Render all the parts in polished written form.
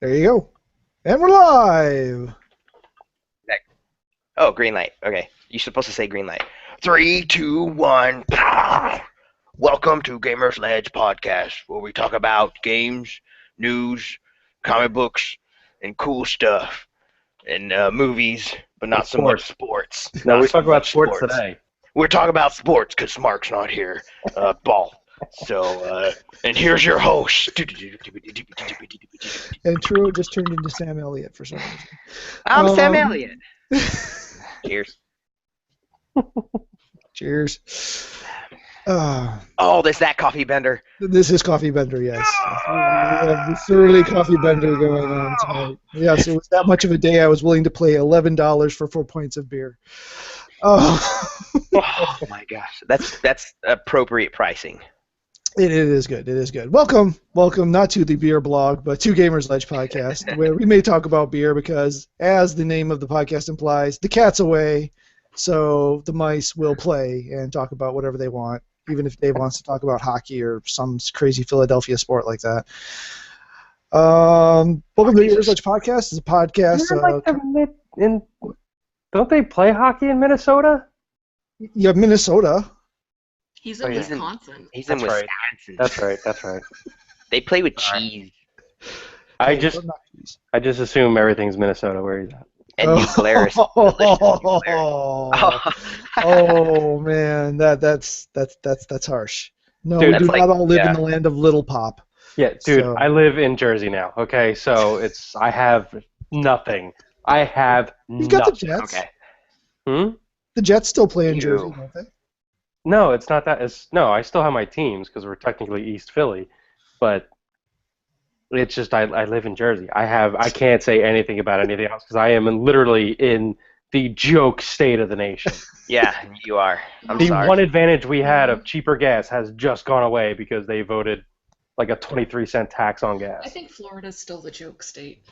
There you go. And we're live. Oh, green light. Okay. You're supposed to say green light. 3, 2, 1. Welcome to Gamersledge podcast, where we talk about games, news, comic books, and cool stuff, and movies, but not so much sports. No, Not we so talk about much sports today. We're talking about sports because Mark's not here. Ball. So, and here's your host. And True just turned into Sam Elliott for some reason. I'm Sam Elliott. Cheers. Cheers. Oh, there's that coffee bender. This is Coffee Bender, yes. We have the thoroughly Coffee Bender going on tonight. Yes, it was that much of a day I was willing to pay $11 for 4 pints of beer. Oh my gosh, that's appropriate pricing. It is good. It is good. Welcome, not to the beer blog, but to Gamersledge podcast, where we may talk about beer because, as the name of the podcast implies, the cat's away, so the mice will play and talk about whatever they want, even if Dave wants to talk about hockey or some crazy Philadelphia sport like that. Welcome to the Gamersledge podcast. It's a podcast. Don't they play hockey in Minnesota? Yeah, Minnesota. He's in Wisconsin. He's in That's Wisconsin. right. That's right. They play with cheese I just assume everything's Minnesota where he's at. and New Glarus. Oh man, that's harsh. No, Dude, we do that's not all live in yeah. the land of Little Pop. Yeah, dude, So- I live in Jersey now. Okay, so I have nothing. I have You got the nothing. Jets. Okay. The Jets still play in Ew. Jersey, don't they? No, it's not that. No, I still have my teams because we're technically East Philly, but it's just I live in Jersey. I can't say anything about anything else because I am literally in the joke state of the nation. Yeah, you are. I'm The sorry. one advantage we had of cheaper gas has just gone away because they voted like a 23-cent tax on I gas. think Florida's still the joke state.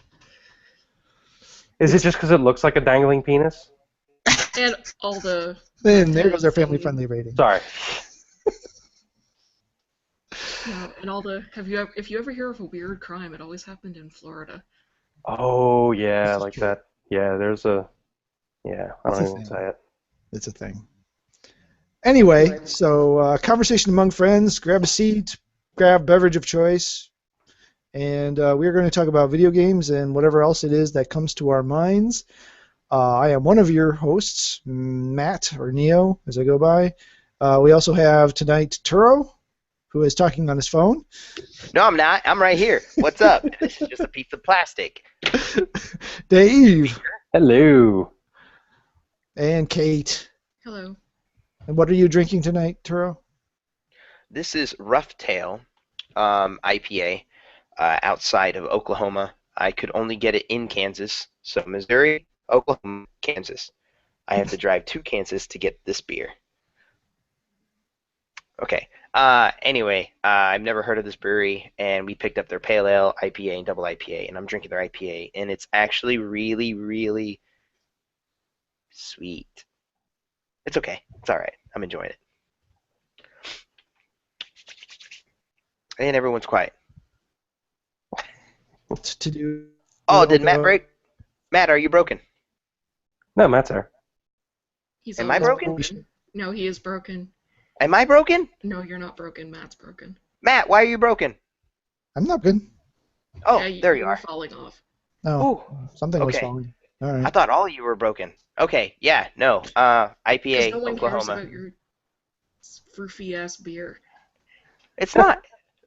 Is it just because it looks like a dangling penis? And all the Then there goes our family-friendly rating. Sorry. and all the if you ever hear of a weird crime, it always happened in Florida. Oh, yeah, This is like true. that. Yeah, there's a... Yeah, I It's don't a even thing. say it. It's a thing. Anyway, so conversation among friends. Grab a seat, grab beverage of choice, and we're going to talk about video games and whatever else it is that comes to our minds. I am one of your hosts, Matt, or Neo, as I go by. We also have tonight Turo, who is talking on his phone. No, I'm not. I'm right here. What's up? This is just a piece of plastic. Dave, Hello. and Kate. Hello. And what are you drinking tonight, Turo? This is Rough Tail IPA outside of Oklahoma. I could only get it in Kansas, so Missouri, Oklahoma, Kansas. I have to drive to Kansas to get this beer. Okay. Anyway, I've never heard of this brewery, and we picked up their Pale Ale, IPA, and Double IPA, and I'm drinking their IPA, and it's actually really, really sweet. It's okay. It's all right. I'm enjoying it. And everyone's quiet. What's to do? Oh, did Matt break? Matt, are you broken? No, Matt's there. He's Am I always broken? No, he is broken. Am I broken? No, you're not broken. Matt's broken. Matt, why are you broken? I'm not good. Oh, Yeah, there you were are. falling off. No, something was okay. falling. All right. I thought all of you were broken. Okay, yeah, no. Because IPA, no one cares Oklahoma. about your froofy ass beer. It's not.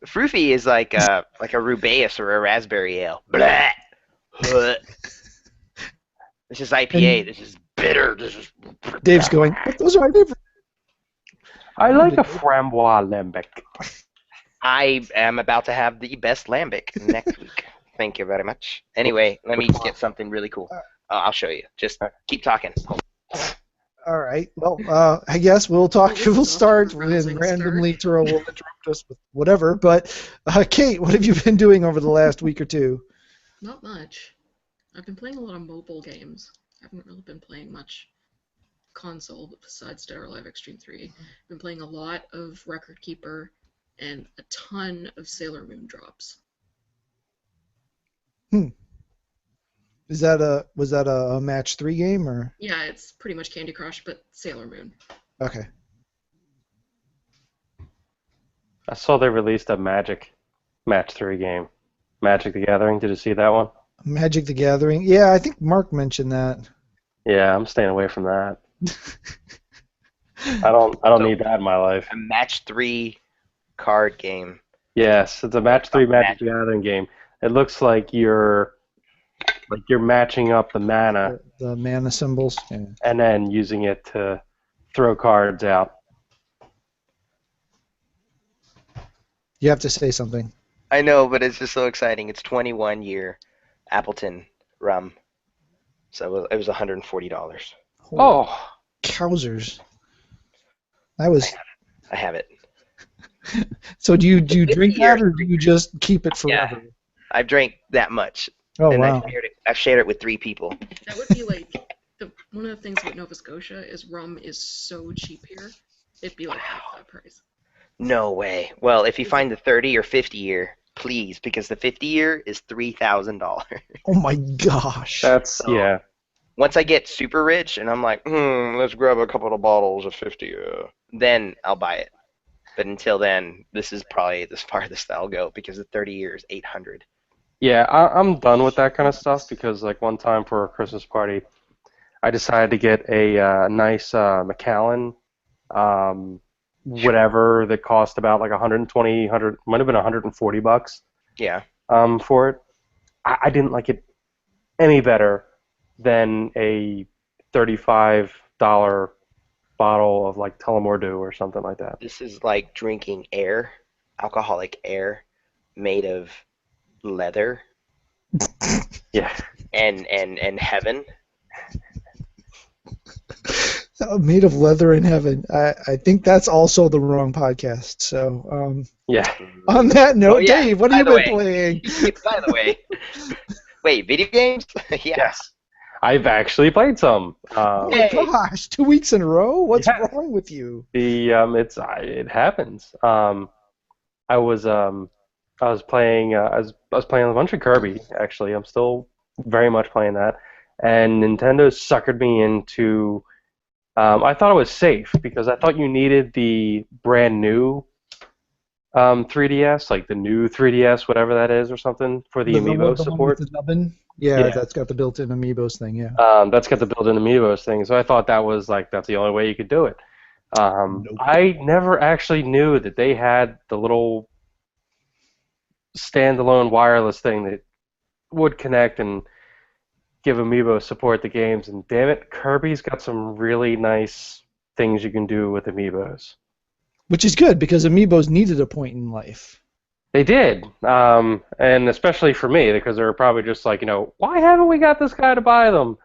Froofy is like a Rubaeus or a raspberry ale. Blah. Huh. This is IPA. This is bitter. This is. Dave's going, those are my favorite. I like a framboise lambic. I am about to have the best lambic next week. Thank you very much. Anyway, let me get something really cool. I'll show you. Just keep talking. All right. Well, I guess we'll talk. Well, this is We'll off to start a and rousing randomly Turo will interrupt us with whatever. But Kate, what have you been doing over the last week or two? Not much. I've been playing a lot of mobile games. I haven't really been playing much console besides Dead or Alive Extreme 3. I've been playing a lot of Record Keeper and a ton of Sailor Moon drops. Was that a match 3 game or? Yeah, it's pretty much Candy Crush, but Sailor Moon. Okay. I saw they released a Magic Match 3 game. Magic the Gathering. Did you see that one? Magic the Gathering. Yeah, I think Mark mentioned that. Yeah, I'm staying away from that. I don't need that in my life. A match 3 card game. Yes, it's a match 3 Magic the Gathering game. It looks like you're matching up the mana The mana symbols. Yeah. and then using it to throw cards out. You have to say something. I know, but it's just so exciting. It's 21 year Appleton rum. So it was $140. Oh, Cowsers. That was. I have it. So do you drink that, year. or do you just keep it forever? Yeah. I've drank that much. Oh and wow. I've shared it with 3 people. That would be like one of the things with Nova Scotia is rum is so cheap here. It'd be like half that price. No way. Well, if you find the 30 or 50 year, please, because the 50 year is $3,000. Oh my gosh. that's yeah. Once I get super rich and I'm like, let's grab a couple of bottles of 50, then I'll buy it. But until then, this is probably the farthest I'll go because the 30 year is $800. Yeah, I'm done with that kind of stuff because like one time for a Christmas party, I decided to get a nice Macallan, whatever that cost about like 120, might have been $140 Yeah. for it. I didn't like it any better than a $35 bottle of like Tullamore Dew or something like that. This is like drinking air, alcoholic air, made of leather Yeah. and heaven. Made of leather in heaven. I think that's also the wrong podcast. So Yeah. on that note, Oh, yeah, Dave, what by have the you been way. playing? By the way, wait, video games? Yeah. Yes. I've actually played some. Oh my Yay. gosh, 2 weeks in a row? What's Yeah. wrong with you? It happens. I was playing I was playing a bunch of Kirby actually. I'm still very much playing that, and Nintendo suckered me into. I thought it was safe because I thought you needed the brand new 3DS, like the new 3DS, whatever that is, or something, for the Amiibo one with support. the nubbin? Yeah, Yeah. that's got the built-in Amiibos thing, yeah. That's got the built-in Amiibos thing, so I thought that's the only way you could do it. Nope. I never actually knew that they had the little standalone wireless thing that would connect and give Amiibo support the games. And damn it, Kirby's got some really nice things you can do with Amiibos. Which is good because Amiibos needed a point in life. They did, and especially for me, because they were probably just like, why haven't we got this guy to buy them?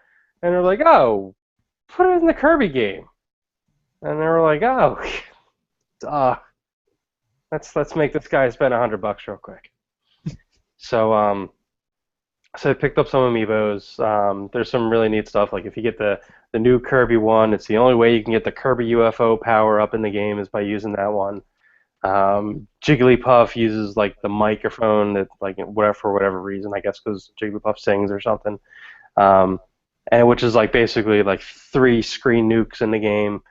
And they're like, oh, put it in the Kirby game. And they were like, oh, let's make this guy spend $100 real quick. So I picked up some Amiibos. There's some really neat stuff. Like if you get the new Kirby one, it's the only way you can get the Kirby UFO power up in the game is by using that one. Jigglypuff uses like the microphone that for whatever reason, I guess because Jigglypuff sings or something. And which is like basically like 3 screen nukes in the game.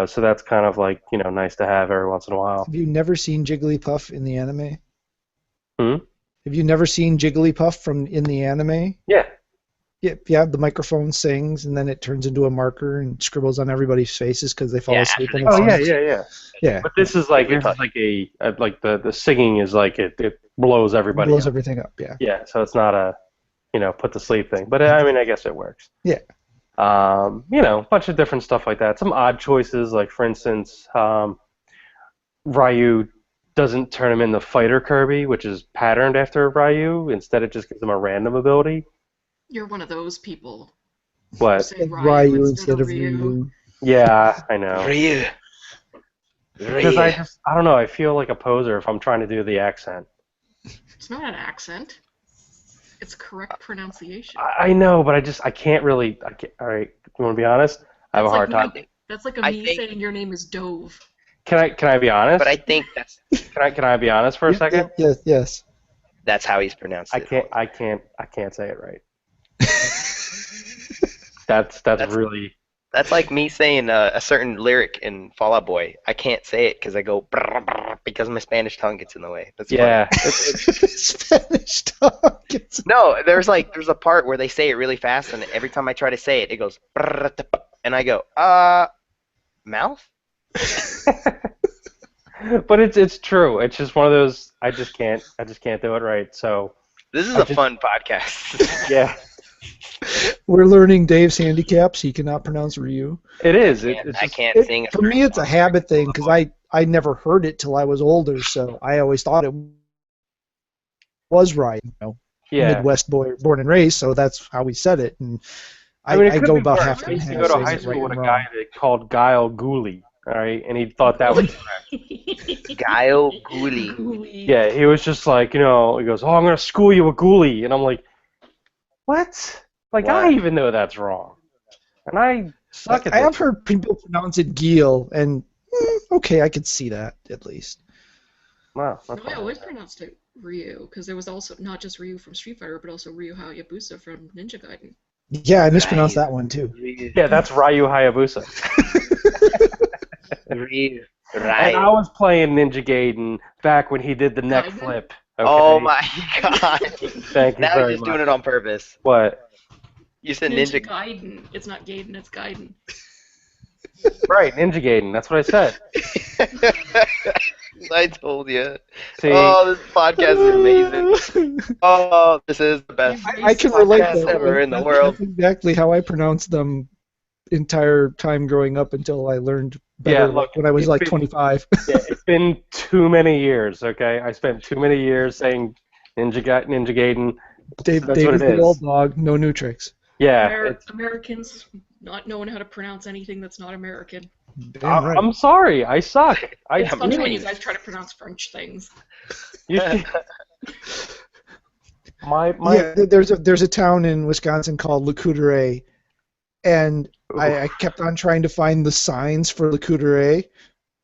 So that's kind of like nice to have every once in a while. Have you never seen Jigglypuff in the anime? Hmm? Have you never seen Jigglypuff in the anime? Yeah. Yeah, the microphone sings and then it turns into a marker and scribbles on everybody's faces because they fall asleep. after And they it Oh sings. yeah. Yeah. But this is like the singing is like it blows everybody Blows up. everything up, yeah. Yeah, so it's not a put to sleep thing. But I mean I guess it works. Yeah. A bunch of different stuff like that. Some odd choices, like for instance, Ryu doesn't turn him into Fighter Kirby, which is patterned after Ryu. Instead, it just gives him a random ability. You're one of those people. What? Say Ryu instead of Ryu. Yeah, I know. Ryu. Because I don't know, I feel like a poser if I'm trying to do the accent. It's not an accent. It's correct pronunciation. I know, but I can't really. All right, you want to be honest? I have a hard time. That's like I me think- saying your name is Dove. Can I be honest? But I think Can I be honest for a second? Yes. that's how he's pronounced it. I can't say it right. That's That's really that's like me saying a certain lyric in Fall Out Boy. I can't say it because I go brr, brr, because my Spanish tongue gets in the way. That's funny. yeah. Spanish talk. No, there's a part where they say it really fast, and every time I try to say it, it goes brr, and I go mouth. But it's true. It's just one of those. I just can't do it right. So This is I a just fun podcast. yeah. We're learning Dave's handicaps. He cannot pronounce Ryu. It is. It's I just can't sing. For me, it's a habit thing because I never heard it till I was older, so I always thought it was right. yeah. Midwest boy, born and raised, so that's how we said it. And I mean, it I could go be about worse. half I and used to half go to saying high it school right with a and guy wrong. that called Guile Gooley. All right, and he thought that was Guile Gooley. Gooey. yeah. He was just like, he goes, "Oh, I'm gonna school you with Gooley," and I'm like, "What? Like, Wow. I even know that's wrong, and I suck at I this." have heard people pronounce it Geel, and okay, I could see that at least. Wow, No, that's I fine. always pronounced it Ryu, because there was also not just Ryu from Street Fighter, but also Ryu Hayabusa from Ninja Gaiden. Yeah, I mispronounced Right. that one too. Yeah, that's Ryu Hayabusa. Ryu. And Right. I was playing Ninja Gaiden back when he did the neck Gaiden? flip. Okay? Oh my god. Thank you Now very you're just much. doing it on purpose. What? You said Ninja ninja. Gaiden. It's not Gaiden, it's Gaiden. Right, Ninja Gaiden. That's what I said. I told you. See, Oh, this podcast is amazing. Oh, this is the best I can relate podcast though. ever in the That's world. exactly how I pronounced them entire time growing up until I learned better Yeah, look, when I was it's like been- 25. yeah, it's been too many years, okay? I spent too many years saying Ninja Gaiden. Dave That's is what it the is. old dog, no new tricks. Yeah, Americans not knowing how to pronounce anything that's not American. Damn right. I'm sorry, I suck. It's Yeah, funny when really. you guys try to pronounce French things. You should- my Yeah, there's a town in Wisconsin called Le Coudray, and I kept on trying to find the signs for Le Coudray,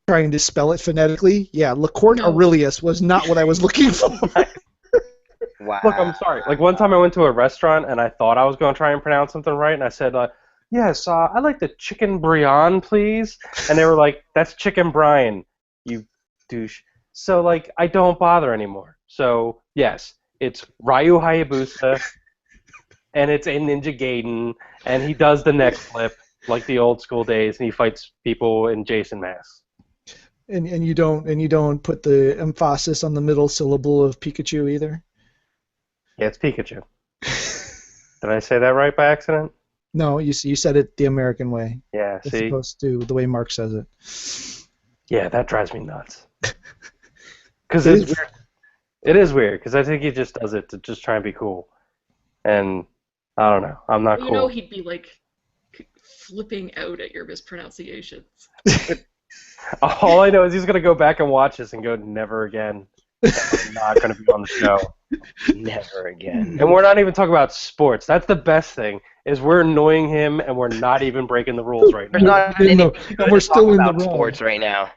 trying to spell it phonetically. Yeah, Le Court No. Aurelius was not what I was looking for. Wow. Look, I'm sorry. Like one time I went to a restaurant and I thought I was going to try and pronounce something right, and I said, "Yes, I'd like the chicken bouillon, please." And they were like, "That's chicken brine, you douche." So like, I don't bother anymore. So yes, it's Ryu Hayabusa, and it's in Ninja Gaiden, and he does the neck flip like the old school days, and he fights people in Jason masks. And you don't put the emphasis on the middle syllable of Pikachu either. Yeah, it's Pikachu. Did I say that right by accident? No, you said it the American way, Yeah. as See. opposed to the way Mark says it. Yeah, that drives me nuts. Because It it's is- weird. It is weird because I think he just does it to just try and be cool, and I don't know. I'm not You cool. know he'd be like flipping out at your mispronunciations. All I know is he's gonna go back and watch this and go, "Never again." I'm not gonna be on the show. Never again. And we're not even talking about sports. That's the best thing is we're annoying him and we're not even breaking the rules right There's now. not anything No, good and we're to still talk in the about wrong. sports right now.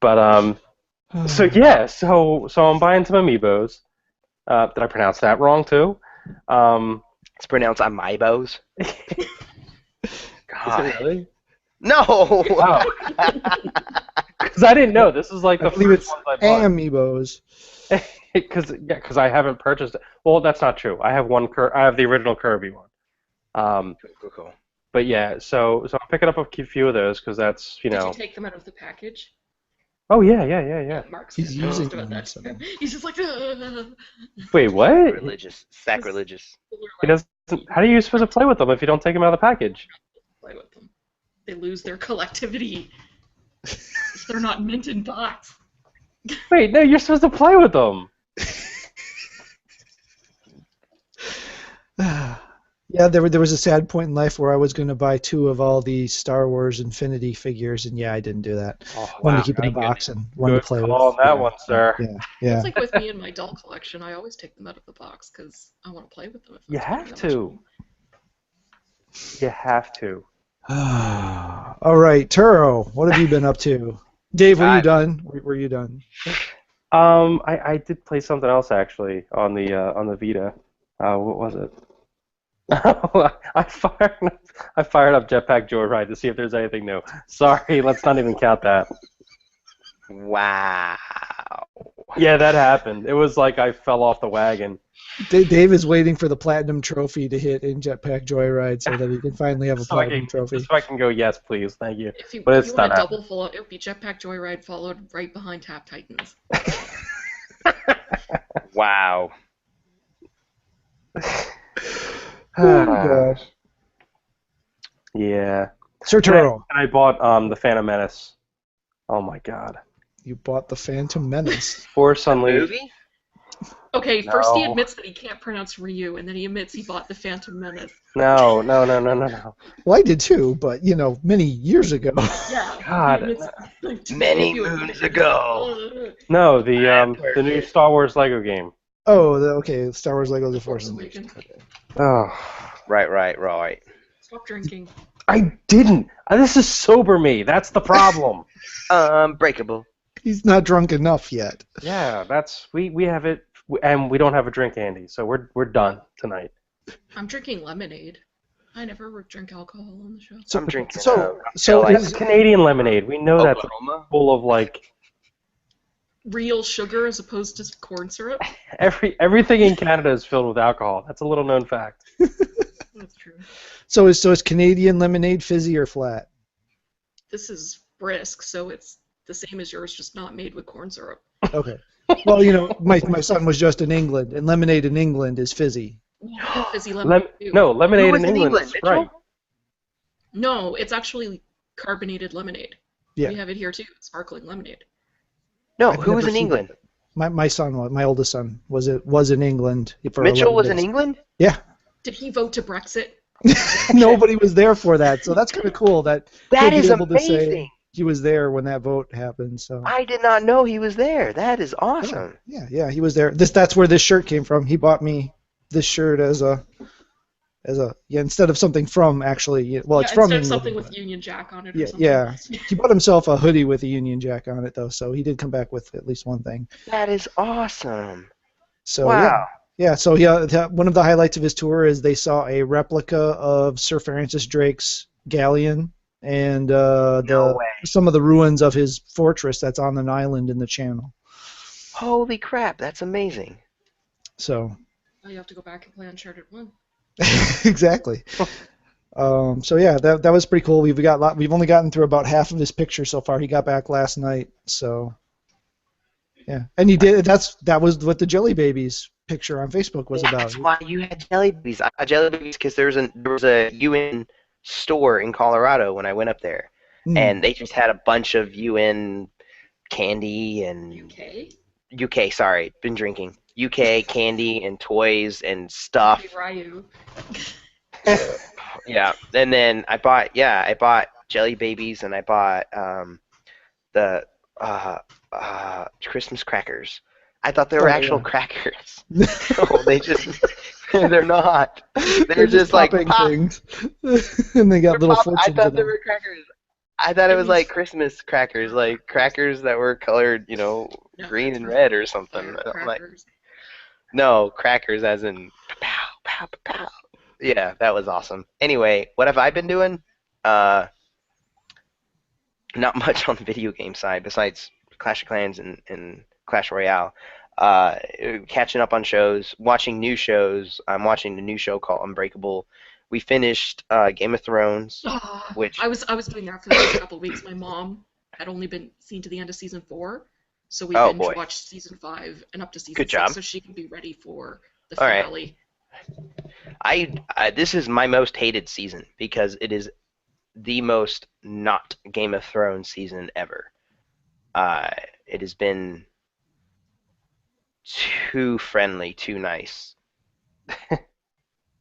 But so yeah, so I'm buying some amiibos. Did I pronounce that wrong too? It's pronounced Amiibos. Is God. it really? No. Oh. Because I didn't know. This is like I the believe first it's ones I bought. Amiibos. Because I haven't purchased it. Well, that's not true. I have I have the original Kirby one. Cool. But yeah, so I'm picking up a few of those because that's Did you take them out of the package? Oh yeah. Mark's He's pissed using about them, that. so. He's just like, Wait, what? Sacrilegious. He doesn't. How are you supposed to play with them if you don't take them out of the package? play with them. They lose their collectivity if they're not mint in box. Wait, no, you're supposed to play with them. Yeah, there was a sad point in life where I was going to buy 2 of all the Star Wars Infinity figures, and yeah, I didn't do that. Oh, One wow. to keep in a thank box and one Good to play call with. on that Yeah, one, sir. Yeah. It's like with me and my doll collection. I always take them out of the box because I want to play with them. If You I'm have spending that much to. money. You have to. All right, Turo, what have you been up to? Dave, were you I- done? Were you done? I did play something else actually on the Vita. What was it? I fired up Jetpack Joyride to see if there's anything new. Sorry, let's not even count that. Wow. Yeah, that happened. It was like I fell off the wagon. Dave is waiting for the platinum trophy to hit in Jetpack Joyride so that he can finally have a platinum trophy. Just so I can go, yes, please, thank you. If you, But if it's you want not a happening. double follow, it would be Jetpack Joyride followed right behind Tap Titans. Wow. Oh gosh. Yeah. Sir And Turo, I bought the Phantom Menace. Oh my god. you bought the Phantom Menace. Force Unleashed. Movie? Okay, first he No. admits that he can't pronounce Ryu, and then he admits he bought the Phantom Menace. No. Well, I did too, but many years ago. Yeah. God. He admits, like, Many if you- moons ago. No, the new Star Wars Lego game. Oh, okay. Star Wars Lego: The Force Force Unleashed. Awakens. Okay. Oh. Right. Stop drinking. I didn't. This is sober me. That's the problem. Unbreakable. He's not drunk enough yet. Yeah, we have it, and we don't have a drink, Andy. So we're done tonight. I'm drinking lemonade. I never drink alcohol on the show. So, I'm drinking. so It's Canadian lemonade. We know that's Oklahoma. full of like Real sugar as opposed to corn syrup. everything in Canada is filled with alcohol. That's a little known fact. That's true. So is Canadian lemonade fizzy or flat? This is brisk, so it's the same as yours, just not made with corn syrup. Okay. Well, my son was just in England, and lemonade in England is fizzy. Fizzy lemonade. too. No, lemonade Who was in in England. England, That's right. Mitchell? No, it's actually carbonated lemonade. Yeah. We have it here too, sparkling lemonade. No, I've who was never in seen England? My son, my oldest son, was in England for Mitchell 11 was in days. England? Yeah. Did he vote to Brexit? Nobody was there for that, so that's kind of cool that That he'll is be able to say amazing. he was there when that vote happened. So I did not know he was there. That is awesome. yeah, he was there. That's where this shirt came from. He bought me this shirt as a instead of something from actually it's from instead of England, something but- with Union Jack on it or yeah, something. yeah. He bought himself a hoodie with a Union Jack on it though, so he did come back with at least one thing. That is awesome. So Wow. yeah. So one of the highlights of his tour is they saw a replica of Sir Francis Drake's galleon and No way. some of the ruins of his fortress that's on an island in the Channel. Holy crap, that's amazing. So Now you have to go back and play Uncharted 1. exactly. So yeah, that was pretty cool. We've only gotten through about half of his picture so far. He got back last night, so yeah. And he did. That was what the Jelly Babies picture on Facebook was about. That's why you had jelly babies. I got jelly babies because there was a UN store in Colorado when I went up there, Hmm. and they just had a bunch of UN candy and UK? UK. Sorry, been drinking UK candy and toys and stuff. Hey, Ryu. Yeah, and then I bought jelly babies and I bought the Christmas crackers. I thought they were actual crackers. No, they're not. They're just like popping pop. things, and they got They're little pop- I fortunes thought in they them. were crackers. I thought it was like Christmas crackers, like crackers that were colored, No, green and that's red or something. I'm like, firecrackers. no, crackers as in pow, pow, pow, pow. Yeah, that was awesome. Anyway, what have I been doing? Not much on the video game side besides Clash of Clans and Clash Royale. Catching up on shows, watching new shows. I'm watching the new show called Unbreakable. We finished Game of Thrones, Ah, which I was doing that for the last couple of weeks. My mom had only been seen to the end of season 4, so we Oh, binge boy. watched season 5 and up to season Good 6, job. so she can be ready for the All right. finale. this is my most hated season because it is the most not Game of Thrones season ever. It has been too friendly, too nice.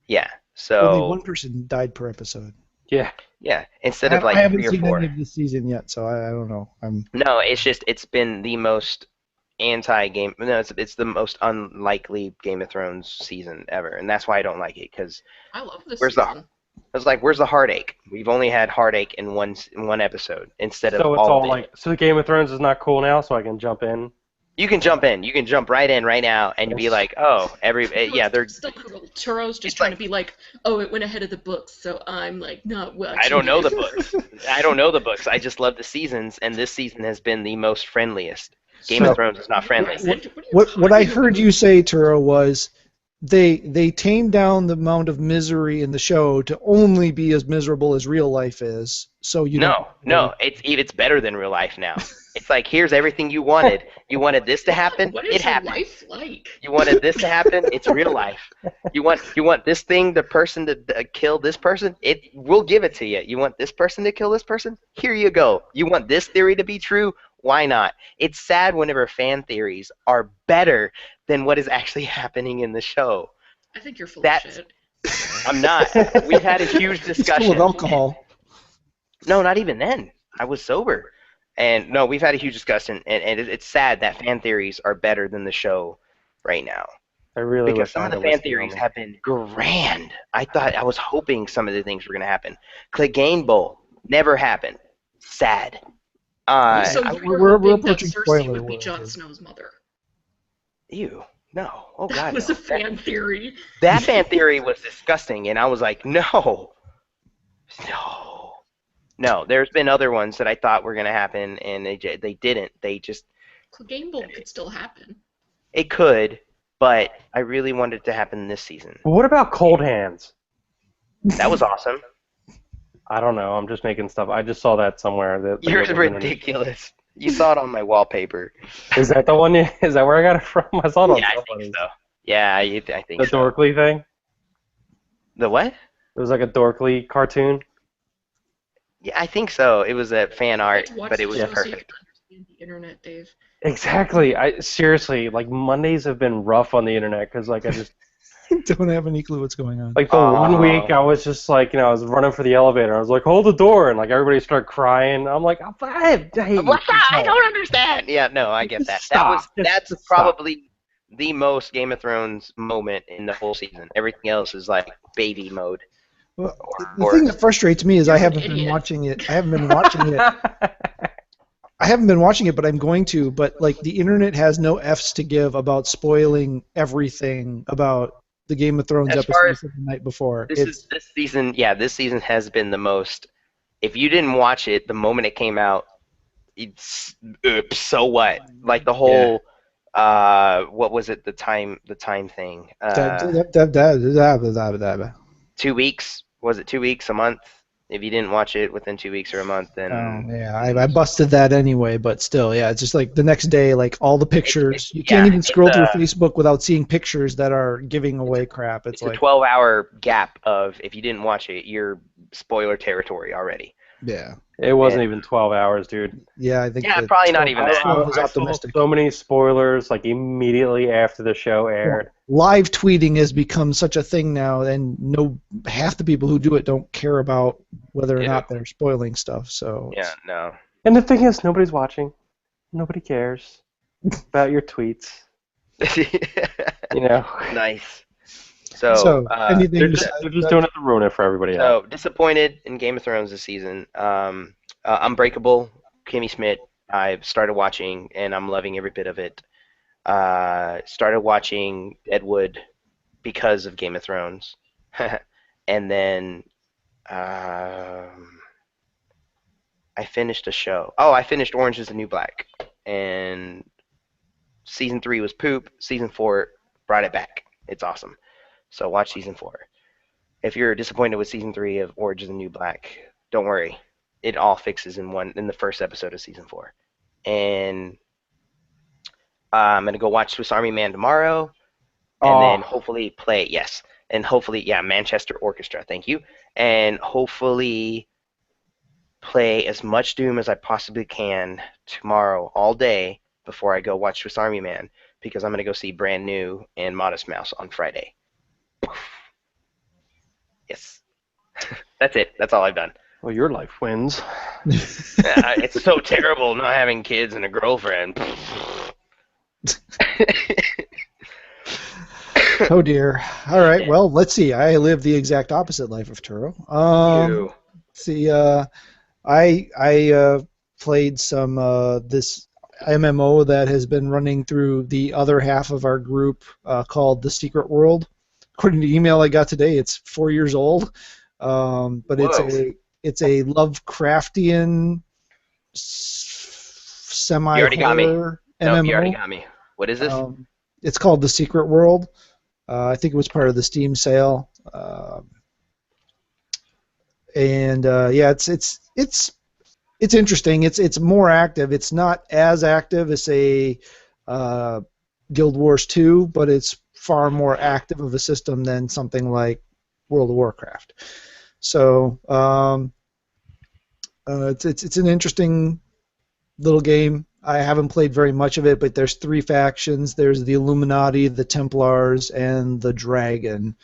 Yeah. Only So one person died per episode. Yeah. yeah, instead of I like haven't 3 or seen 4. any of this season yet, so I don't know. No, it's been the most anti-game. No, it's the most unlikely Game of Thrones season ever, and that's why I don't like it. Because I love this Where's the- season. I was like, where's the heartache? We've only had heartache in one episode instead of So it's all all of it. like, so Game of Thrones is not cool now, so I can jump in. You can jump in. You can jump right in right now and be Yes. like, oh, No, yeah, they're it's still cool. Turo's just It's trying like- to be like, oh, it went ahead of the books, so I'm like not watching I don't know it. the books. I don't know the books. I just love the seasons, and this season has been the most friendliest. Game So- of Thrones is not friendly. What I heard you say, Turo, was they tamed down the amount of misery in the show to only be as miserable as real life is. So you No, it's better than real life now. It's like, here's everything you wanted. You wanted this to happen, What it is your happened. life like? You wanted this to happen, it's real life. You want this thing, the person to kill this person, we'll give it to you. You want this person to kill this person? Here you go. You want this theory to be true? Why not? It's sad whenever fan theories are better than what is actually happening in the show. I think you're full That's- of shit. I'm not. We've had a huge It's full of discussion. alcohol. No, not even then. I was sober. And no, we've had a huge discussion, and it's sad that fan theories are better than the show right now. I really Because wish some I of the had fan listened to theories them. have been grand. I was hoping some of the things were going to happen. Clegane Bowl never happened. Sad. So I- you we're- were we're hoping that approaching Cersei spoiler would be world Jon here. Snow's mother. Ew. No. Oh, That God, was no. a fan theory. That fan theory was disgusting, and I was like, no. No, there's been other ones that I thought were going to happen, and they didn't. They just, Game Bowl could still happen. it could, but I really wanted it to happen this season. But what about Cold Hands? That was awesome. I don't know. I'm just making stuff. I just saw that somewhere. That You're ridiculous. You saw it on my wallpaper. Is that the one? Is that where I got it from? I saw it on Yeah, I somebody. think so. Yeah, I think The so. Dorkly thing. The what? It was like a Dorkly cartoon. Yeah, I think so. It was a fan art, Let's watch but it the was show so you perfect. can understand the internet, Dave. Exactly. I seriously like Mondays have been rough on the internet because like I just Don't have any clue what's going on. like the one week I was just like I was running for the elevator. I was like hold the door and like everybody started crying. I'm like hey, What's that? I don't understand. Yeah, no, I get that. Stop. That's Just stop. probably the most Game of Thrones moment in the whole season. Everything else is like baby mode. Well, the thing that frustrates me is You're I an haven't been idiot. watching it. I haven't been watching it. I haven't been watching it, but I'm going to. But like the internet has no F's to give about spoiling everything about the Game of Thrones As far episodes of the night before. This season. Yeah, this season has been the most. If you didn't watch it the moment it came out, it's oops, so what? Like the whole. What was it? The time thing. 2 weeks? Was it 2 weeks? A month? If you didn't watch it within 2 weeks or a month, then yeah, I busted that anyway, but still, yeah, it's just like the next day, like all the pictures. You can't even scroll through Facebook without seeing pictures that are giving away crap. It's it's like, a 12-hour gap of if you didn't watch it, you're spoiler territory already. yeah, It wasn't even 12 hours, dude. yeah, I think. Yeah, that probably not even that. 12 is I saw optimistic. so many spoilers like immediately after the show aired. Live tweeting has become such a thing now, and half the people who do it don't care about whether or not they're spoiling stuff. So Yeah, no. And the thing is, nobody's watching. Nobody cares about your tweets. You know, Nice. So, anything they're just doing it to ruin it for everybody else. so disappointed in Game of Thrones this season. Unbreakable, Kimmy Schmidt. I've started watching, and I'm loving every bit of it. Started watching Deadwood because of Game of Thrones, and then I finished a show. Oh, I finished Orange Is the New Black, and season 3 was poop. Season 4 brought it back. It's awesome. So watch season 4. If you're disappointed with season 3 of Orange Is the New Black, don't worry. It all fixes in the first episode of season 4. And I'm gonna go watch Swiss Army Man tomorrow, and then hopefully play Manchester Orchestra. Thank you, and hopefully play as much Doom as I possibly can tomorrow all day before I go watch Swiss Army Man, because I'm gonna go see Brand New and Modest Mouse on Friday. Yes, that's it. That's all I've done. Well, your life wins. It's so terrible not having kids and a girlfriend. Oh dear. All right. Well, let's see. I live the exact opposite life of Turo. You. Let's see. I played some this MMO that has been running through the other half of our group called The Secret World. according to email I got today, it's 4 years old. But it's Whoa. a Lovecraftian You already got me. semi-horror Nope, you already MMO. got me. What is this? It's called The Secret World. I think it was part of the Steam sale. Yeah, it's interesting. It's more active. It's not as active as say Guild Wars 2, but it's far more active of a system than something like World of Warcraft. So it's an interesting little game. I haven't played very much of it, but there's 3 factions. There's the Illuminati, the Templars, and the Dragon,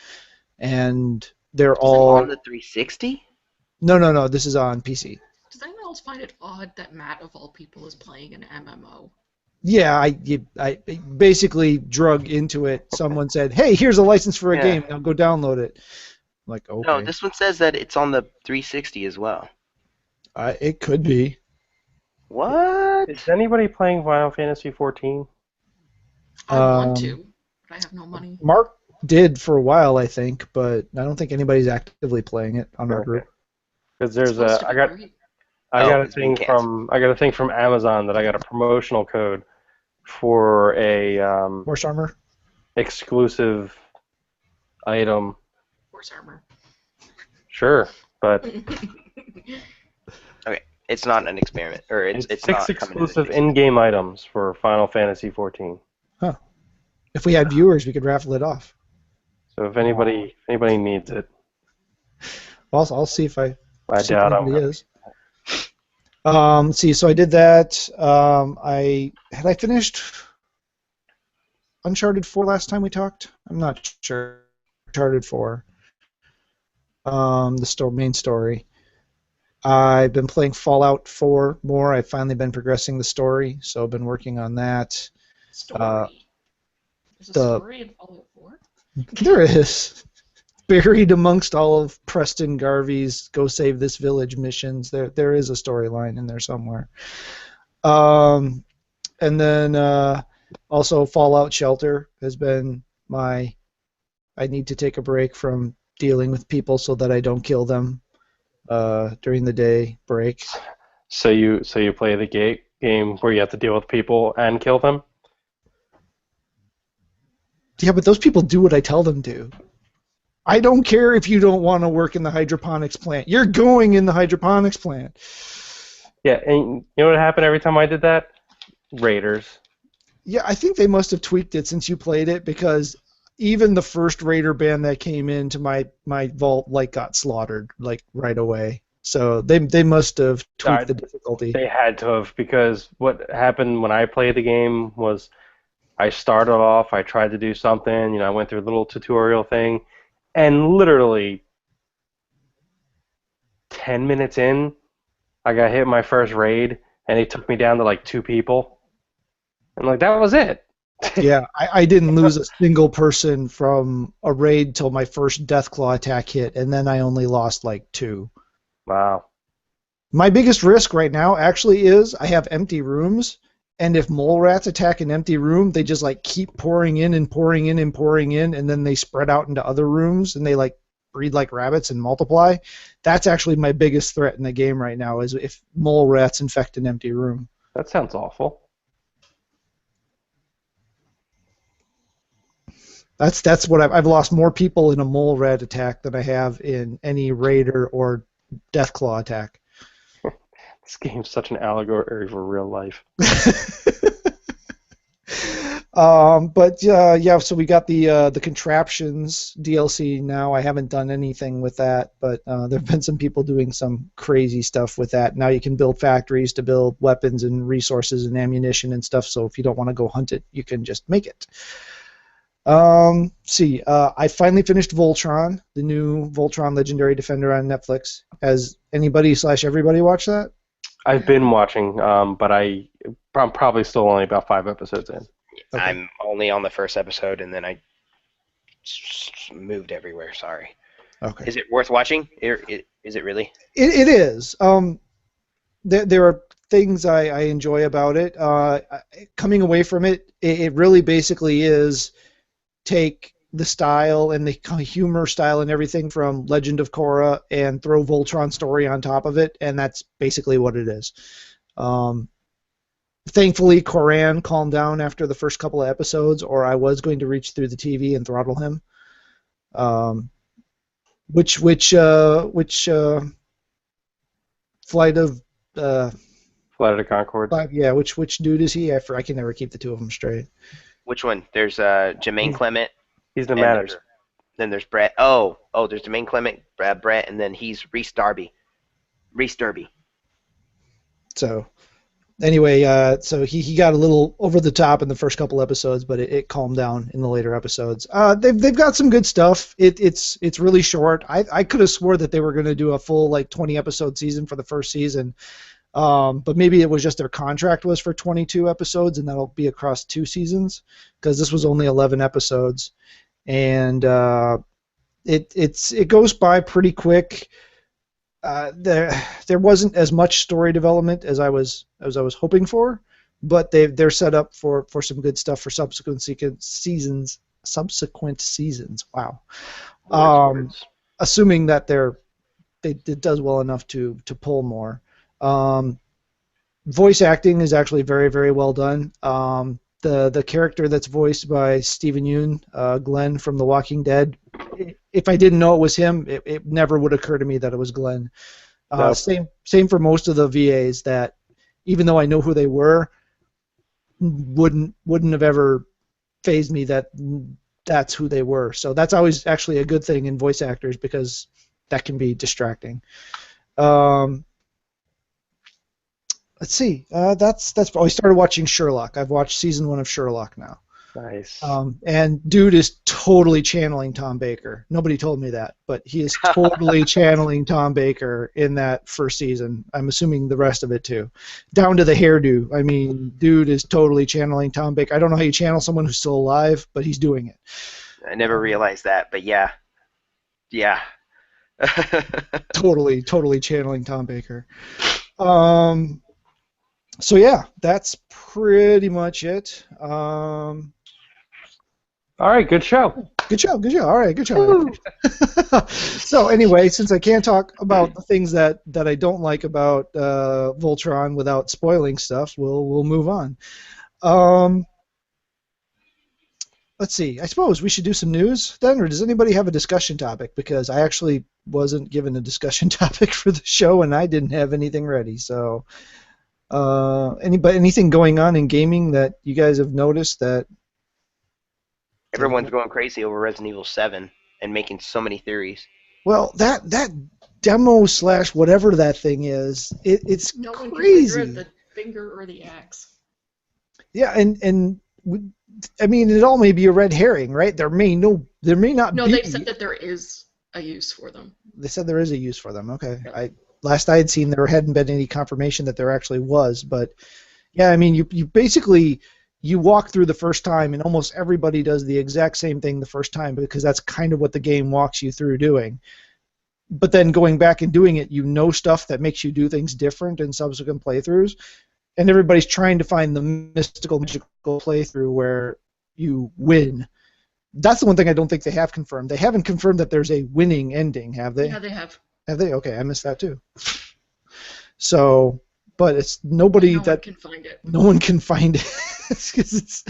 and they're Is it all on the 360? no. This is on PC. Does anyone else find it odd that Matt, of all people, is playing an MMO? Yeah, I basically drug into it. Someone said, "Hey, here's a license for a Yeah. game. Now go download it." I'm like, No, okay, this one says that it's on the 360 as well. it could be. What? Is anybody playing Final Fantasy 14? I want Um, to, but I have no money. Mark did for a while, I think, but I don't think anybody's actively playing it on our Okay. group. Because It's there's supposed a to be great. I Oh, got a it's being thing from Amazon that I got a promotional code for a Horse armor. exclusive item. Horse armor. Sure, but It's not an experiment, or it's it's not 6 coming to the exclusive 360. in-game items for Final Fantasy 14. If we had viewers, we could raffle it off. So if anybody needs it, I'll see if I see if doubt anybody I'm. is. Let's see, so I did that. I finished Uncharted 4 last time we talked? I'm not sure. Uncharted 4. The main story. I've been playing Fallout 4 more. I've finally been progressing the story, so I've been working on that. Story. There's a the- story in Fallout 4? There is. Buried amongst all of Preston Garvey's Go Save This Village missions, there is a storyline in there somewhere. And then also Fallout Shelter has been I need to take a break from dealing with people so that I don't kill them during the day break. So you play the game where you have to deal with people and kill them? Yeah, but those people do what I tell them to. I don't care if you don't want to work in the hydroponics plant. You're going in the hydroponics plant. Yeah, and you know what happened every time I did that? Raiders. Yeah, I think they must have tweaked it since you played it, because even the first Raider band that came into my vault got slaughtered right away. So they must have tweaked the difficulty. They had to have, because what happened when I played the game was I started off, I tried to do something, I went through a little tutorial thing, and literally 10 minutes in, I got hit my first raid, and it took me down to 2 people. And that was it. Yeah, I didn't lose a single person from a raid till my first Deathclaw attack hit, and then I only lost 2. Wow. My biggest risk right now actually is I have empty rooms, and if mole rats attack an empty room, they just keep pouring in and pouring in and pouring in, and then they spread out into other rooms, and they breed like rabbits and multiply. That's actually my biggest threat in the game right now, is if mole rats infect an empty room. That sounds awful. That's what I've lost more people in a mole rat attack than I have in any raider or Deathclaw attack. This game's such an allegory for real life. Yeah, so we got the Contraptions DLC now. I haven't done anything with that, but there have been some people doing some crazy stuff with that. Now you can build factories to build weapons and resources and ammunition and stuff, so if you don't want to go hunt it, you can just make it. I finally finished Voltron, the new Voltron Legendary Defender on Netflix. Has anybody/everybody watched that? I've been watching, but I'm probably still only about 5 episodes in. Okay. I'm only on the first episode, and then I moved everywhere. Sorry. Okay. Is it worth watching? Is it really? It is. There are things I enjoy about it. Coming away from it, it really basically is take the style and the kind of humor style and everything from Legend of Korra and throw Voltron story on top of it, and that's basically what it is. Thankfully, Koran calmed down after the first couple of episodes, or I was going to reach through the TV and throttle him. Um, which flight of Flight of the Conchords. yeah, which dude is he? I can never keep the two of them straight. Which one? There's Jermaine Clement. He's the and manager. then there's Brett. Oh, there's Jermaine Clement, Brett, and then he's Reese Darby. So anyway, so he got a little over the top in the first couple episodes, but it calmed down in the later episodes. They've got some good stuff. It's really short. I could have swore that they were going to do a full like 20 episode season for the first season, but maybe it was just their contract was for 22 episodes, and that'll be across 2 seasons because this was only 11 episodes, and it goes by pretty quick. There wasn't as much story development as I was hoping for, but they're set up for some good stuff for subsequent seasons. Wow. Assuming that it does well enough to pull more. Voice acting is actually very, very well done. The character that's voiced by Stephen Yeun, Glenn from The Walking Dead, if I didn't know it was him, it never would occur to me that it was Glenn. No. Same for most of the VAs that, even though I know who they were, wouldn't have ever fazed me that that's who they were. So that's always actually a good thing in voice actors because that can be distracting. Let's see. That's I started watching Sherlock. I've watched season 1 of Sherlock now. Nice. And dude is totally channeling Tom Baker. Nobody told me that, but he is totally channeling Tom Baker in that first season. I'm assuming the rest of it too, down to the hairdo. I mean, dude is totally channeling Tom Baker. I don't know how you channel someone who's still alive, but he's doing it. I never realized that, but yeah. Totally channeling Tom Baker. So yeah, that's pretty much it. All right, good show. Good show. All right, good show. So anyway, since I can't talk about the things that I don't like about Voltron without spoiling stuff, we'll move on. Let's see. I suppose we should do some news then, or does anybody have a discussion topic? Because I actually wasn't given a discussion topic for the show, and I didn't have anything ready. So, anything going on in gaming that you guys have noticed that? Everyone's going crazy over Resident Evil 7 and making so many theories. Well, that demo / whatever that thing is, it's No one can crazy. figure out the finger or the axe. Yeah, and I mean, it all may be a red herring, right? There may not No, be. they've said that there is a use for them. They said there is a use for them. Okay. Yeah. Last I had seen, there hadn't been any confirmation that there actually was, but yeah, I mean, you basically you walk through the first time, and almost everybody does the exact same thing the first time because that's kind of what the game walks you through doing. But then going back and doing it, you know stuff that makes you do things different in subsequent playthroughs, and everybody's trying to find the magical playthrough where you win. That's the one thing I don't think they have confirmed. They haven't confirmed that there's a winning ending, have they? Yeah, they have. Have they? Okay, I missed that too. So, but it's nobody No that one can find it. no one can find it. it's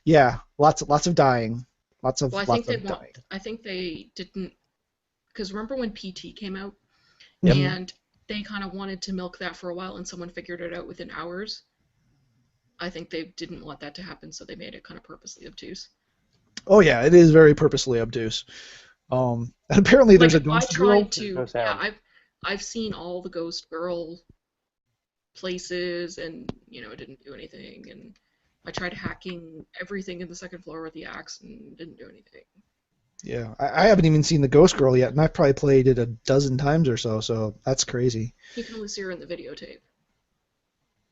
yeah, lots of dying, lots of Well, dying. I think they didn't, because remember when PT came out, Yep. and they kind of wanted to milk that for a while, and someone figured it out within hours. I think they didn't want that to happen, so they made it kind of purposely obtuse. Oh yeah, it is very purposely obtuse. And apparently there's a ghost girl. No sound. I've seen all the ghost girl places, and it didn't do anything. And I tried hacking everything in the second floor with the axe, and didn't do anything. Yeah, I haven't even seen the ghost girl yet, and I've probably played it a dozen times or so. So that's crazy. You can only see her in the videotape.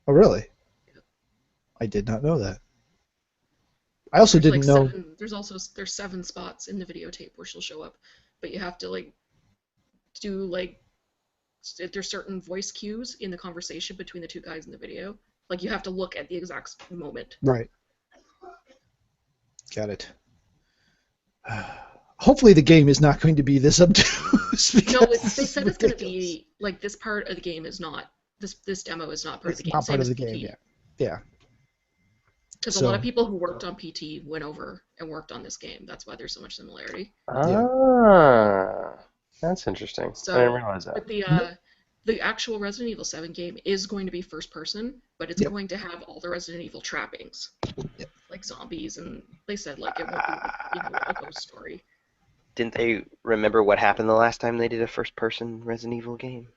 Oh really? Yeah. I did not know that. I also There's didn't know. There's 7 spots in the videotape where she'll show up, but you have to do there's certain voice cues in the conversation between the two guys in the video. You have to look at the exact moment. Right. Got it. Hopefully the game is not going to be this obtuse. No, Because they it's said it's going to ridiculous. be like this part of the game is not this demo is not part of It's the game. not Same part of as the game, PT. yeah. Yeah. Because a lot So of people who worked on PT went over and worked on this game. That's why there's so much similarity. Ah, that's interesting. I didn't So realize that. with the actual Resident Evil 7 game is going to be first person, but it's Yep. going to have all the Resident Evil trappings, Yep. like zombies, and they said like it won't be a ghost story. Didn't they remember what happened the last time they did a first-person Resident Evil game?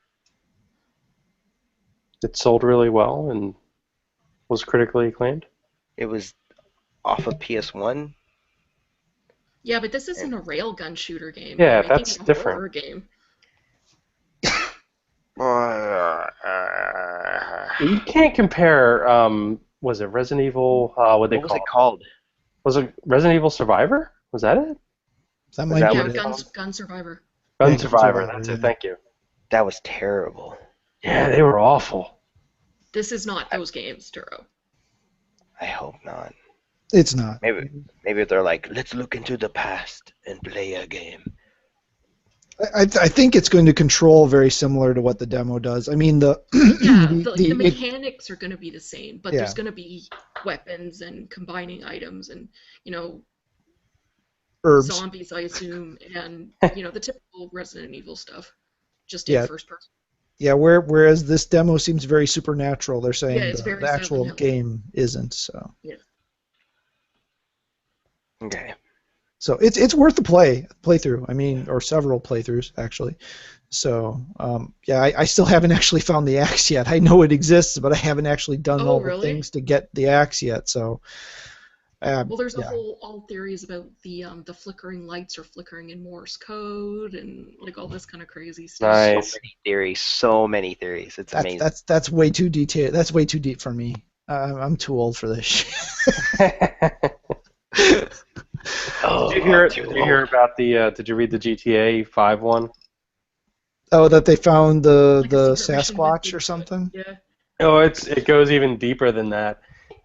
It sold really well and was critically acclaimed. It was off of PS1. Yeah, but this isn't a railgun shooter game. Yeah, They're making that's it a different. horror game. You can't compare. Was it Resident Evil? What they What was call it it? called? Was it Resident Evil Survivor? Was that it? that Is might that be what Yeah, it's it. called? Gun Survivor. Gun Yeah, Gun Survivor. Survivor, That's yeah. it. Thank you. That was terrible. Yeah, they were awful. This is not those games, Duro. I hope not. It's not. Maybe they're like, let's look into the past and play a game. I think it's going to control very similar to what the demo does. I mean, the Yeah, the, the it- mechanics are going to be the same, but Yeah. there's going to be weapons and combining items and, herbs. zombies, I assume, and, the typical Resident Evil stuff, just Yeah. in first person. Yeah, whereas this demo seems very supernatural, they're saying Yeah, it's very the actual Silent Hill. game isn't. So Okay. it's worth the playthrough. I mean, or several playthroughs actually. So yeah, I still haven't actually found the axe yet. I know it exists, but I haven't actually done Oh, all the really? things to get the axe yet. So Well, there's yeah. all theories about the flickering lights are flickering in Morse code and like all this kind of crazy stuff. Nice. So many theories. It's amazing. That's way too detailed. That's way too deep for me. I'm too old for this shit. Oh, Did you hear? too Did you hear old. about the? Did you read the GTA 5 one? Oh, that they found the Like a secret mission with Sasquatch or Bigfoot. something? Yeah. Oh, it goes even deeper than that.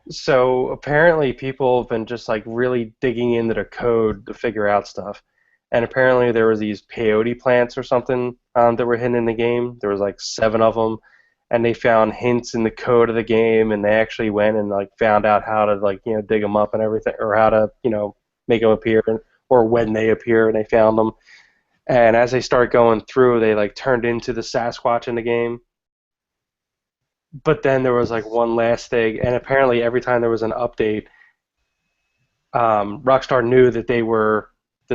So apparently people have been just like really digging into the code to figure out stuff. And apparently there was these peyote plants or something that were hidden in the game. There was like 7 of them, and they found hints in the code of the game, and they actually went and like found out how to like dig them up and everything, or how to make them appear, or when they appear, and they found them. And as they start going through, they like turned into the Sasquatch in the game. But then there was like one last thing, and apparently every time there was an update, Rockstar knew that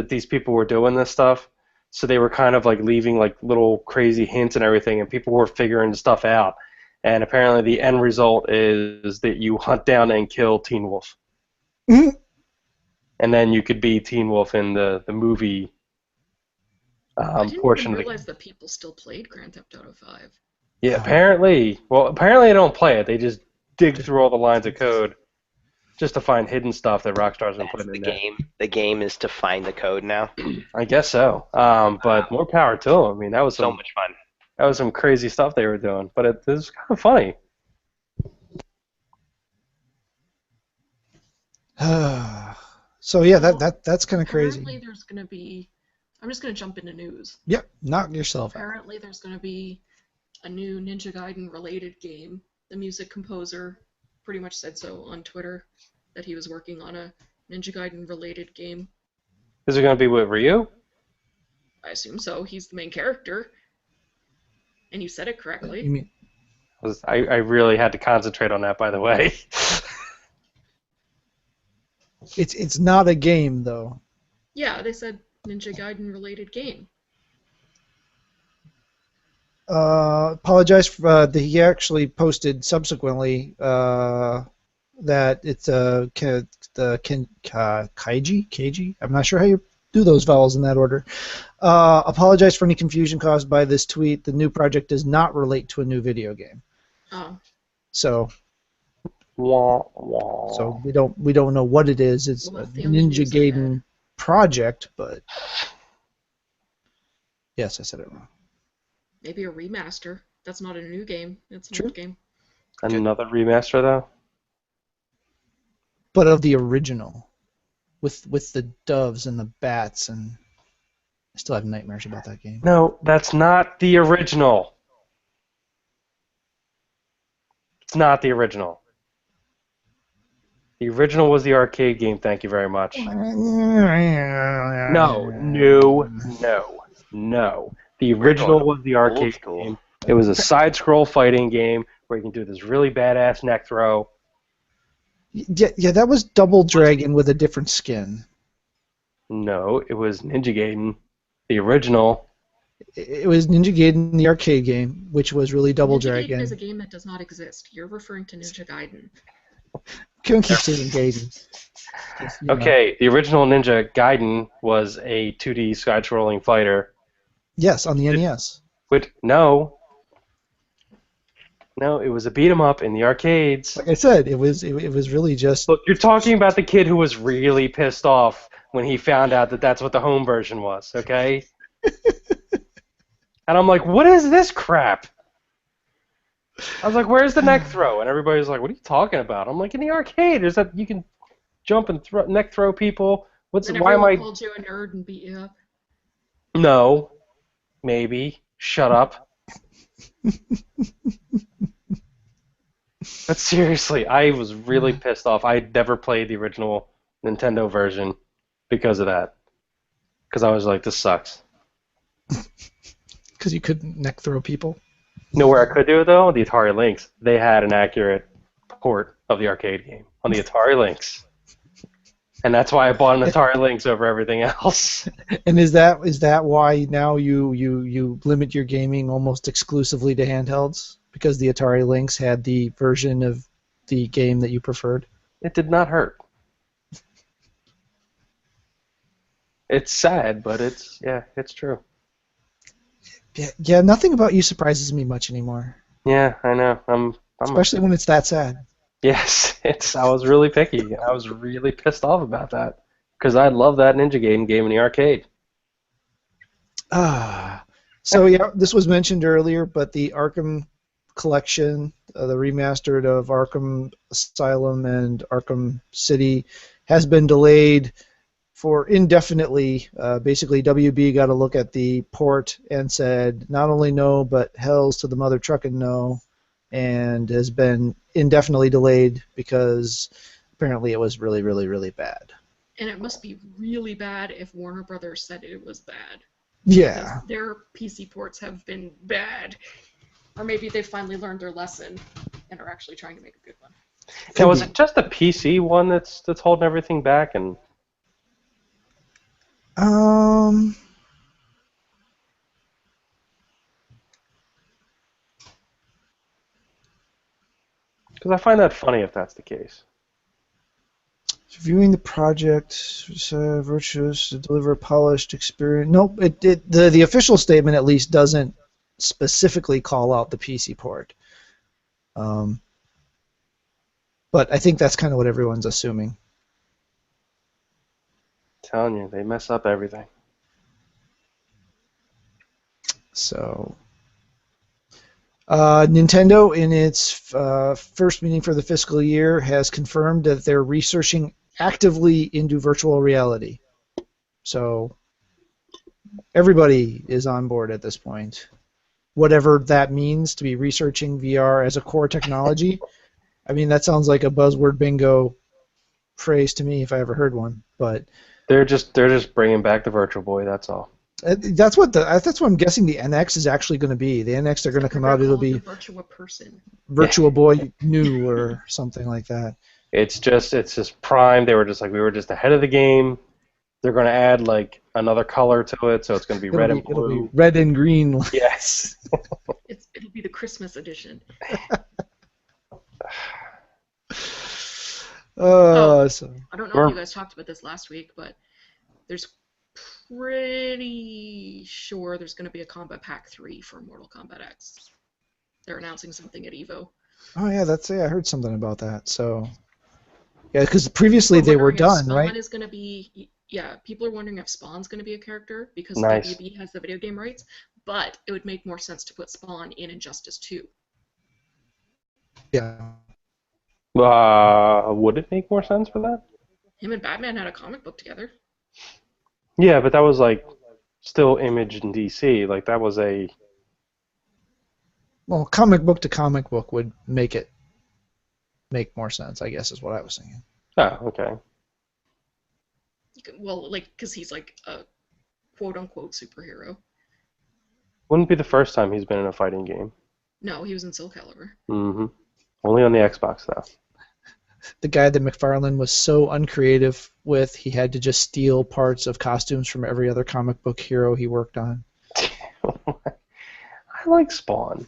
these people were doing this stuff, so they were kind of like leaving like little crazy hints and everything, and people were figuring stuff out. And apparently the end result is that you hunt down and kill Teen Wolf, Mhm. and then you could be Teen Wolf in the movie I didn't portion even of the game. realize that people still played Grand Theft Auto 5. Yeah, apparently. Well, apparently they don't play it. They just dig through all the lines of code just to find hidden stuff that Rockstar's been That's putting the in there. game. The game is to find the code now. I guess so. But more power to them. I mean, that was So some much fun. that was some crazy stuff they were doing, but it was kind of funny. So yeah, Well, that's kind of crazy. Apparently there's going to be... I'm just going to jump into news. Yep, knock yourself out. Apparently there's going to be a new Ninja Gaiden related game. The music composer pretty much said so on Twitter, that he was working on a Ninja Gaiden related game. Is it going to be with Ryu? I assume so. He's the main character. And you said it You correctly. mean, I really had to concentrate on that, by the way. it's not a game though. Yeah, they said Ninja Gaiden related game. Apologize for he actually posted subsequently that it's Kaiji. I'm not sure how you do those vowels in that order. Apologize for any confusion caused by this tweet. The new project does not relate to a new video game. Oh, So Wah, wah. so we don't know what it is. It's Well, a that's the only Ninja news I Gaiden project, but yes, I said it wrong. maybe a remaster. That's not a new game. It's an True. old game. Another remaster, though? But of the original. with the doves and the bats, and I still have nightmares about that game. No, that's not the original. It's not the original. The original was the arcade game, thank you very much. No. The original was the old arcade school. game. It was a side-scroll fighting game where you can do this really badass neck throw. Yeah, that was Double Dragon with a different skin. No, it was Ninja Gaiden. The original. It was Ninja Gaiden, the arcade game, which was really Double Ninja Dragon. Gaiden is a game that does not exist. You're referring to Ninja Gaiden. Can't keep saying Gaiden. Okay, the original Ninja Gaiden was a 2D side-scrolling fighter. Yes, on the NES. No, it was a beat 'em up in the arcades. Like I said, it was really just. Look, you're talking about the kid who was really pissed off when he found out that that's what the home version was, okay? And I'm like, what is this crap? I was like, where's the neck throw? And everybody's like, what are you talking about? I'm like, in the arcade, there's that you can jump and neck throw people. And Why am everyone I? called you a nerd and beat you up. No, maybe. Shut up. But seriously, I was really pissed off. I never played the original Nintendo version because of that. Because I was like, this sucks. Because you couldn't neck throw people. You know where I could do it though? The Atari Lynx. They had an accurate port of the arcade game on the Atari Lynx. And that's why I bought an Atari Lynx over everything else. And is that why now you limit your gaming almost exclusively to handhelds? Because the Atari Lynx had the version of the game that you preferred? It did not hurt. It's sad, but it's true. Yeah, nothing about you surprises me much anymore. Yeah, I know. I'm Especially when it's that sad. Yes, I was really picky. I was really pissed off about that because I love that Ninja Gaiden game in the arcade. So yeah, this was mentioned earlier, but the Arkham collection, the remastered of Arkham Asylum and Arkham City, has been delayed for indefinitely. Basically, WB got a look at the port and said not only no, but hells to the mother truckin' no, and has been indefinitely delayed because apparently it was really, really, really bad. And it must be really bad if Warner Brothers said it was bad. Yeah. Because their PC ports have been bad. Or maybe they finally learned their lesson and are actually trying to make a good one. Yeah, was it just the PC one that's holding everything back? And because I find that funny if that's the case. Viewing the project, virtuous to deliver a polished experience. Nope, the official statement at least doesn't specifically call out the PC port. But I think that's kind of what everyone's assuming. I'm telling you, they mess up everything. So, Nintendo, in its first meeting for the fiscal year, has confirmed that they're researching actively into virtual reality. So, everybody is on board at this point. Whatever that means to be researching VR as a core technology. I mean, that sounds like a buzzword bingo phrase to me if I ever heard one. But they're just bringing back the Virtual Boy. That's all. That's what I'm guessing the NX is actually going to be. The NX they're going to come out. It'll be Virtua Person. Virtual Boy New or something like that. It's just Prime. They were just like we were just ahead of the game. They're going to add like another color to it, so it's going to be red and blue. It'll be red and green. Yes. It'll be the Christmas edition. So. I don't know if you guys talked about this last week, but there's pretty sure there's going to be a Combat Pack 3 for Mortal Kombat X. They're announcing something at EVO. Oh yeah, I heard something about that. So yeah, because previously they were done, Spawn right? is going to be, people are wondering if Spawn's going to be a character because Nice. WB has the video game rights, but it would make more sense to put Spawn in Injustice 2. Yeah. Would it make more sense for that? Him and Batman had a comic book together. Yeah, but that was like still Image in DC. Like that was a. Well, comic book to comic book would make more sense, I guess, is what I was thinking. Oh, okay. Well, like, because he's like a quote-unquote superhero. Wouldn't be the first time he's been in a fighting game. No, he was in Soul Calibur. Mm-hmm. Only on the Xbox though. The guy that McFarlane was so uncreative with, he had to just steal parts of costumes from every other comic book hero he worked on. I like Spawn.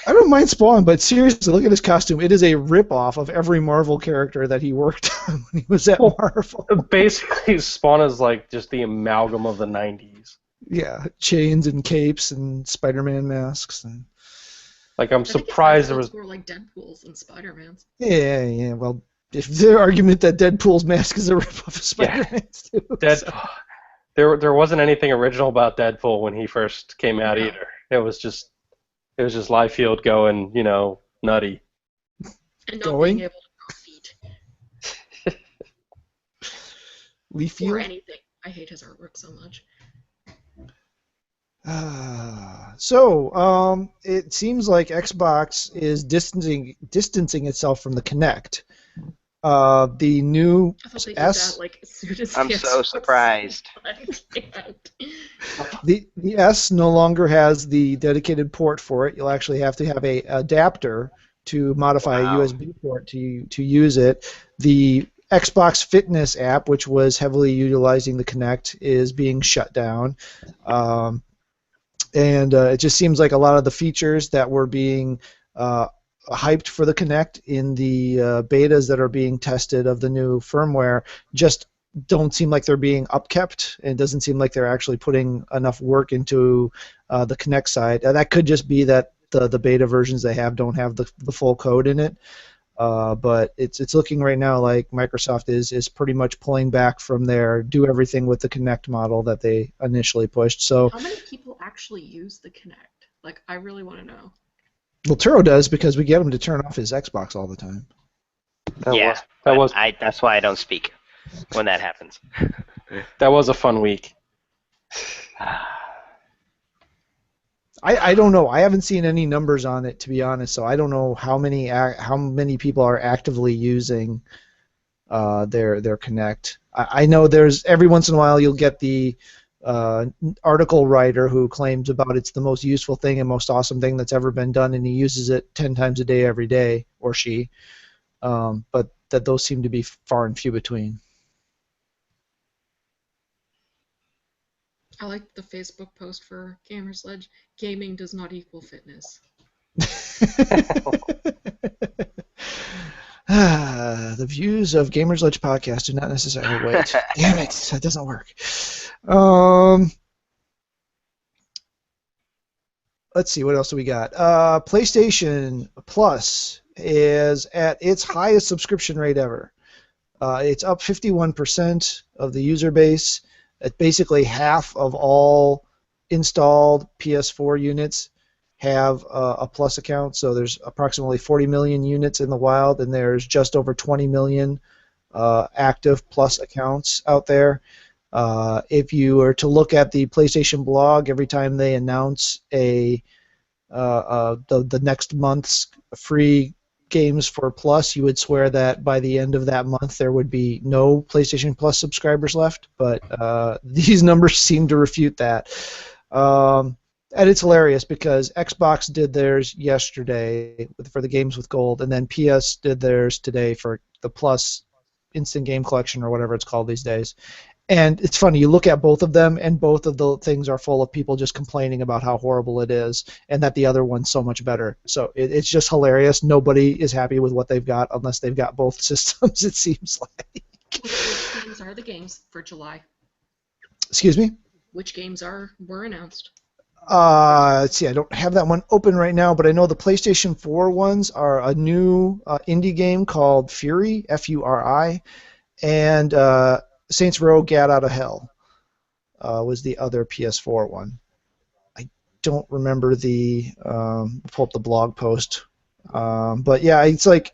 I don't mind Spawn, but seriously, look at his costume. It is a rip-off of every Marvel character that he worked on when he was at Marvel. Basically, Spawn is like just the amalgam of the 90s. Yeah, chains and capes and Spider-Man masks. And... Like, I'm I think surprised there was... more like Deadpool's and Spider-Man's. Yeah, well, if their argument that Deadpool's mask is a rip-off of Spider-Man's too. Deadpool. There wasn't anything original about Deadpool when he first came out either. It was just Liefeld going, nutty. And not Going? being able to draw feet. Leaffield? Or anything. I hate his artwork so much. It seems like Xbox is distancing itself from the Kinect. The new I thought they did S. that like as soon as I'm the so Xbox surprised. One came out. The S no longer has the dedicated port for it. You'll actually have to have a adapter to modify Wow. a USB port to use it. The Xbox Fitness app, which was heavily utilizing the Kinect, is being shut down. And it just seems like a lot of the features that were being hyped for the Kinect in the betas that are being tested of the new firmware just don't seem like they're being upkept. It doesn't seem like they're actually putting enough work into the Kinect side. That could just be that the beta versions they have don't have the full code in it. But it's looking right now like Microsoft is pretty much pulling back from their do everything with the Kinect model that they initially pushed. So How many people actually use the Kinect? Like, I really want to know. well, Turo does because we get him to turn off his Xbox all the time. That was That's why I don't speak when that happens. that was a fun week. I don't know. I haven't seen any numbers on it, to be honest. So I don't know how many people are actively using their Kinect. I know there's every once in a while you'll get the article writer who claims about it's the most useful thing and most awesome thing that's ever been done, and he uses it 10 times a day every day, or she. But that those seem to be far and few between. I like the Facebook post for Gamersledge. Gaming does not equal fitness. The views of Gamersledge podcast do not necessarily wait. Damn it, that doesn't work. Let's see, what else do we got? PlayStation Plus is at its highest subscription rate ever. It's up 51% of the user base. It's basically half of all installed PS4 units have a Plus account. So there's approximately 40 million units in the wild, and there's just over 20 million active Plus accounts out there. If you were to look at the PlayStation blog, every time they announce the next month's free games for Plus, you would swear that by the end of that month there would be no PlayStation Plus subscribers left, but these numbers seem to refute that. And it's hilarious because Xbox did theirs yesterday for the games with gold, and then PS did theirs today for the Plus Instant Game Collection or whatever it's called these days. And it's funny, you look at both of them, and both of the things are full of people just complaining about how horrible it is, and that the other one's so much better. So it's just hilarious. Nobody is happy with what they've got unless they've got both systems, it seems like. Which games are the games for July? Excuse me? Which games were announced? Let's see, I don't have that one open right now, but I know the PlayStation 4 ones are a new indie game called Fury, F-U-R-I, and Saints Row Gat Out of Hell was the other PS4 one. I don't remember pull up the blog post But yeah, it's like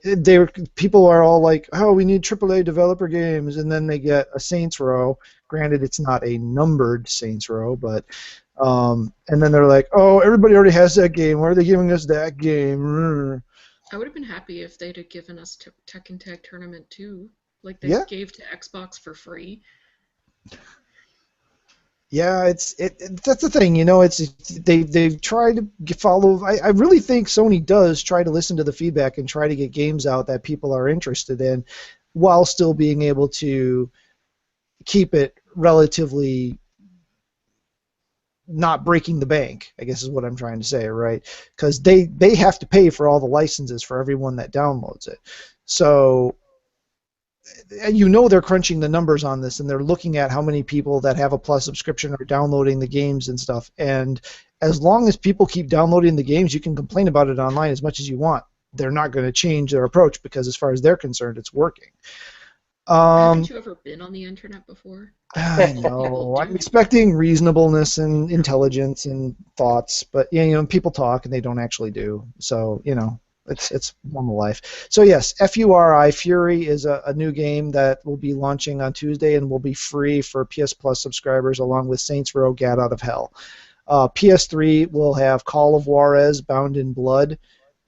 people are all like, oh, we need AAA developer games, and then they get a Saints Row. Granted, it's not a numbered Saints Row, but and then they're like, oh, everybody already has that game. Why are they giving us that game? I would have been happy if they'd have given us Tekken Tag Tournament 2, like they Yeah. gave to Xbox for free. Yeah, that's the thing, they've tried to follow. I really think Sony does try to listen to the feedback and try to get games out that people are interested in, while still being able to keep it relatively not breaking the bank, I guess is what I'm trying to say, right? Because they have to pay for all the licenses for everyone that downloads it. So they're crunching the numbers on this, and they're looking at how many people that have a Plus subscription are downloading the games and stuff. And as long as people keep downloading the games, you can complain about it online as much as you want. They're not going to change their approach because, as far as they're concerned, it's working. Haven't you ever been on the internet before? I know. I'm expecting reasonableness and intelligence and thoughts, but people talk and they don't actually do. So it's normal life. So yes, Fury is a new game that will be launching on Tuesday and will be free for PS Plus subscribers, along with Saints Row: Gat Out of Hell. PS3 will have Call of Juarez: Bound in Blood.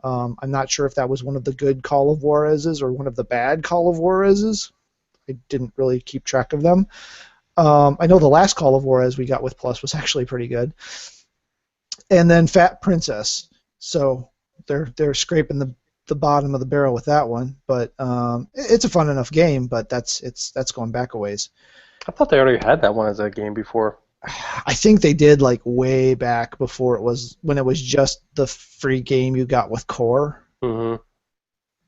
I'm not sure if that was one of the good Call of Juarez's or one of the bad Call of Juarez's. I didn't really keep track of them. I know the last Call of Juarez we got with Plus was actually pretty good. And then Fat Princess. So they're scraping the bottom of the barrel with that one, but it's a fun enough game. But that's going back a ways. I thought they already had that one as a game before. I think they did, like way back before when it was just the free game you got with Core. Mm-hmm.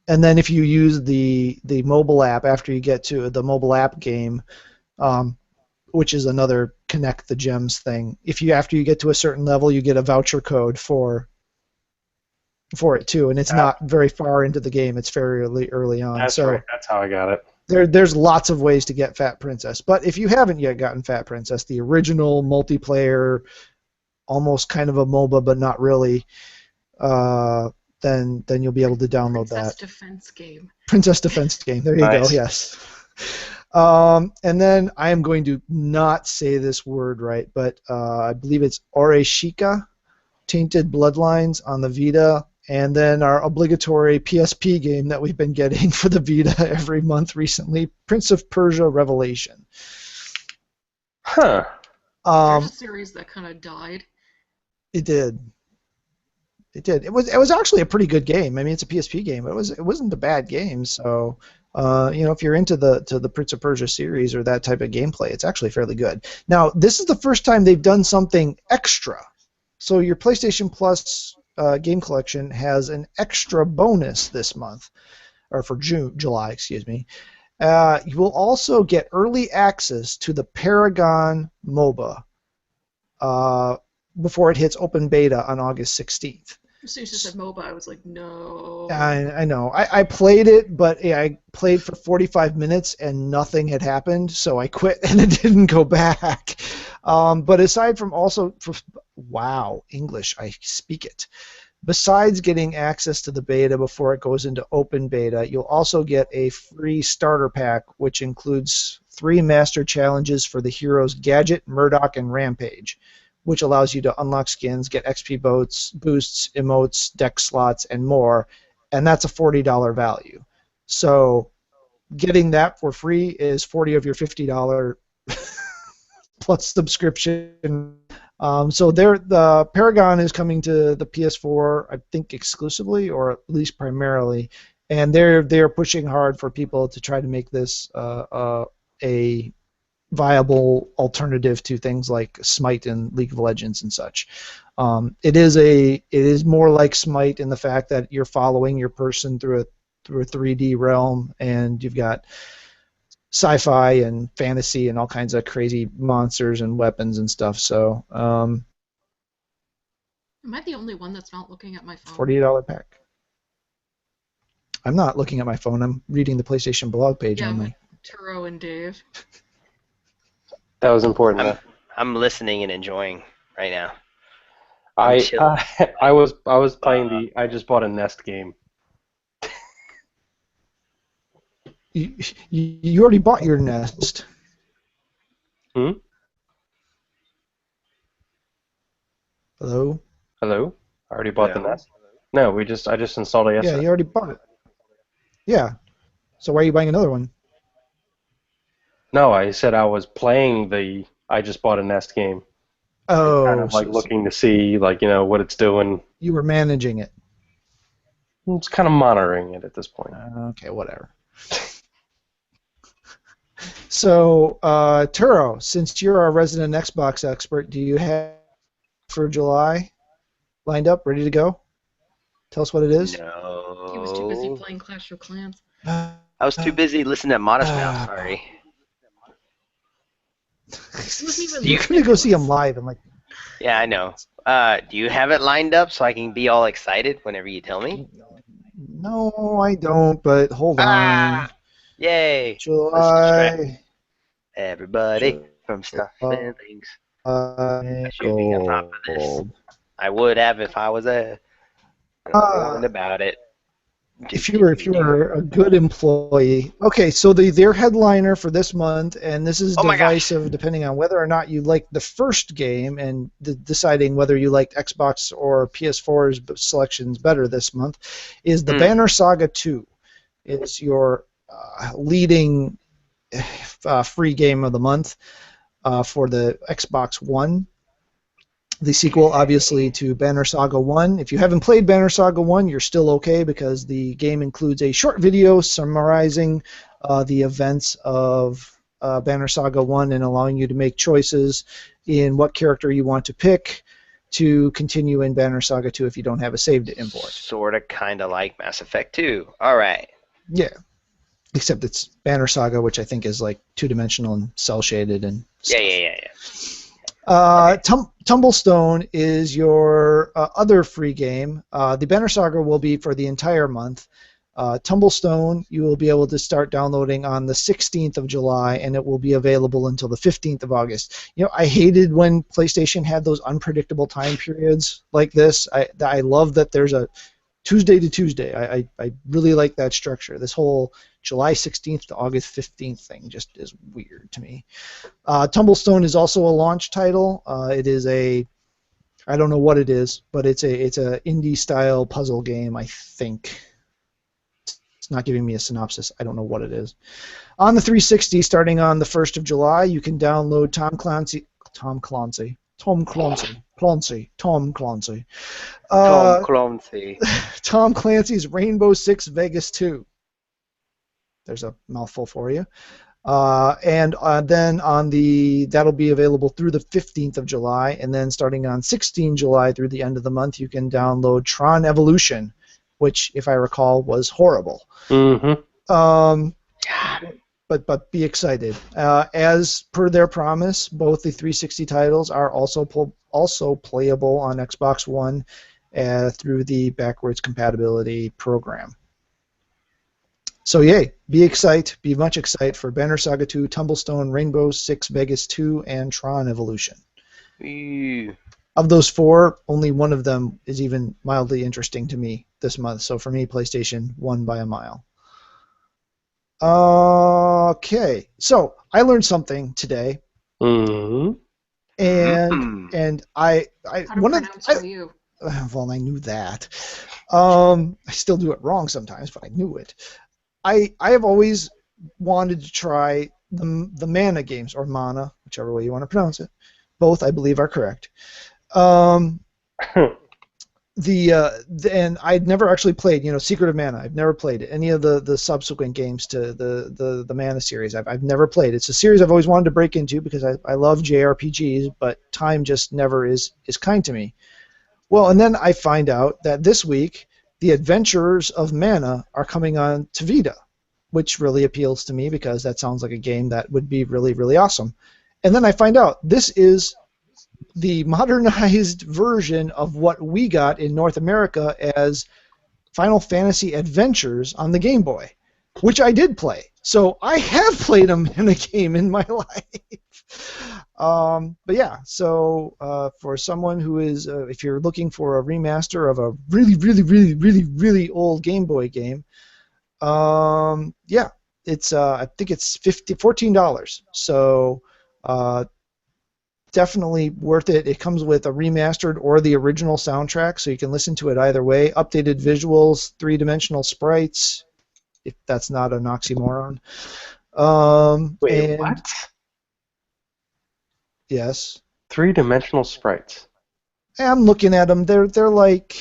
And then if you use the mobile app after you get to the mobile app game, which is another connect the gems thing. After you get to a certain level, you get a voucher code for it too, and it's not very far into the game. It's fairly early on. That's right. That's how I got it. There's lots of ways to get Fat Princess, but if you haven't yet gotten Fat Princess, the original multiplayer, almost kind of a MOBA but not really, then you'll be able to download Princess that. Defense game. Princess Defense game. There you Nice. go. Yes. And then I am going to not say this word right, but I believe it's Oreshika, Tainted Bloodlines on the Vita, and then our obligatory PSP game that we've been getting for the Vita every month recently, Prince of Persia Revelation. Huh. There's a series that kind of died. It did. It was actually a pretty good game. I mean, it's a PSP game, but it wasn't a bad game. So, if you're into the Prince of Persia series or that type of gameplay, it's actually fairly good. Now, this is the first time they've done something extra. So your PlayStation Plus game collection has an extra bonus this month, or for July, excuse me. You will also get early access to the Paragon MOBA before it hits open beta on August 16th. As soon as you said MOBA, I was like, no. I know. I played it, but I played for 45 minutes and nothing had happened, so I quit and it didn't go back. But aside from wow, English, I speak it. Besides getting access to the beta before it goes into open beta, you'll also get a free starter pack, which includes 3 master challenges for the heroes Gadget, Murdoch, and Rampage, which allows you to unlock skins, get XP boosts, emotes, deck slots, and more, and that's a $40 value. So getting that for free is $40 of your $50 plus subscription. So the Paragon is coming to the PS4, I think exclusively, or at least primarily, and they're pushing hard for people to try to make this a viable alternative to things like Smite and League of Legends and such. It is more like Smite in the fact that you're following your person through a 3D realm, and you've got sci-fi and fantasy and all kinds of crazy monsters and weapons and stuff. So Am I the only one that's not looking at my phone? $48 pack. I'm not looking at my phone. I'm reading the PlayStation blog page only. Turo and Dave. That was important. I'm listening and enjoying right now. I was playing I just bought a Nest game. you already bought your Nest. Hmm? Hello? Hello? I already bought the Hello? Nest. No, I just installed it Yeah, yesterday. you already bought it. Yeah. So why are you buying another one? No, I said I was playing the I just bought a Nest game. Kind Oh, of like so looking to see like, what it's doing. you were managing it. It's kind of monitoring it at this point. Okay, whatever. So, Turo, since you're our resident Xbox expert, do you have for July lined up, ready to go? Tell us what it is. He was too busy No. playing Clash of Clans. I was too busy listening to Modest Mouse. Sorry. wasn't even You- You're gonna go see him live and like. Yeah, I know. Do you have it lined up so I can be all excited whenever you tell me? No, I don't. But hold on. Ah! Yay! Let's July. Everybody from stuff and things. I should be on top of this. I would have if I was a warned about it. If you were a good employee. Okay, so their headliner for this month, and this is Oh my gosh. divisive depending on whether or not you like the first game and deciding whether you liked Xbox or PS4's selections better this month, is the Banner Saga 2. It's your leading free game of the month for the Xbox One. The sequel, obviously, to Banner Saga 1. If you haven't played Banner Saga 1, you're still okay because the game includes a short video summarizing the events of Banner Saga 1 and allowing you to make choices in what character you want to pick to continue in Banner Saga 2 if you don't have a save to import. Sort of, kind of like Mass Effect 2. All right. Yeah. Except it's Banner Saga, which I think is like two-dimensional and cel-shaded and stuff. Yeah. Tumblestone is your other free game. The Banner Saga will be for the entire month. Tumblestone you will be able to start downloading on the 16th of July, and it will be available until the 15th of August. I hated when PlayStation had those unpredictable time periods like this. I love that there's a Tuesday to Tuesday. I really like that structure. This whole July 16th to August 15th thing just is weird to me. Tumblestone is also a launch title. It is I don't know what it is, but it's a indie style puzzle game, I think. It's not giving me a synopsis. I don't know what it is. On the 360, starting on the 1st of July, you can download Tom Clancy. Tom Clancy. Tom Clancy's Rainbow Six Vegas 2. There's a mouthful for you. And then that'll be available through the 15th of July, and then starting on 16 July through the end of the month, you can download Tron Evolution, which, if I recall, was horrible. Mm-hmm. But be excited. As per their promise, both the 360 titles are also playable on Xbox One through the backwards compatibility program. So yay, be much excited for Banner Saga 2, Tumblestone, Rainbow Six Vegas 2, and Tron Evolution. Ew. Of those four, only one of them is even mildly interesting to me this month. So for me, PlayStation won by a mile. Okay, so I learned something today, Mm-hmm. and I How to pronounce for you? well, I knew that. I still do it wrong sometimes, but I knew it. I have always wanted to try the Mana games, or Mana, whichever way you want to pronounce it. Both, I believe, are correct. And I'd never actually played, Secret of Mana. I've never played it. Any of the subsequent games to the Mana series. I've never played. It's a series I've always wanted to break into because I love JRPGs, but time just never is kind to me. Well, and then I find out that this week the Adventures of Mana are coming on to Vita, which really appeals to me because that sounds like a game that would be really, really awesome. And then I find out this is the modernized version of what we got in North America as Final Fantasy Adventures on the Game Boy, which I did play. So I have played them in a game in my life. But yeah, so for someone who is, if you're looking for a remaster of a really, really, really, really, really old Game Boy game, yeah, it's I think it's $14. So definitely worth it. It comes with a remastered or the original soundtrack, so you can listen to it either way. Updated visuals, three-dimensional sprites, if that's not an oxymoron. Wait, And what? yes, Three-dimensional sprites. I'm looking at them. They're like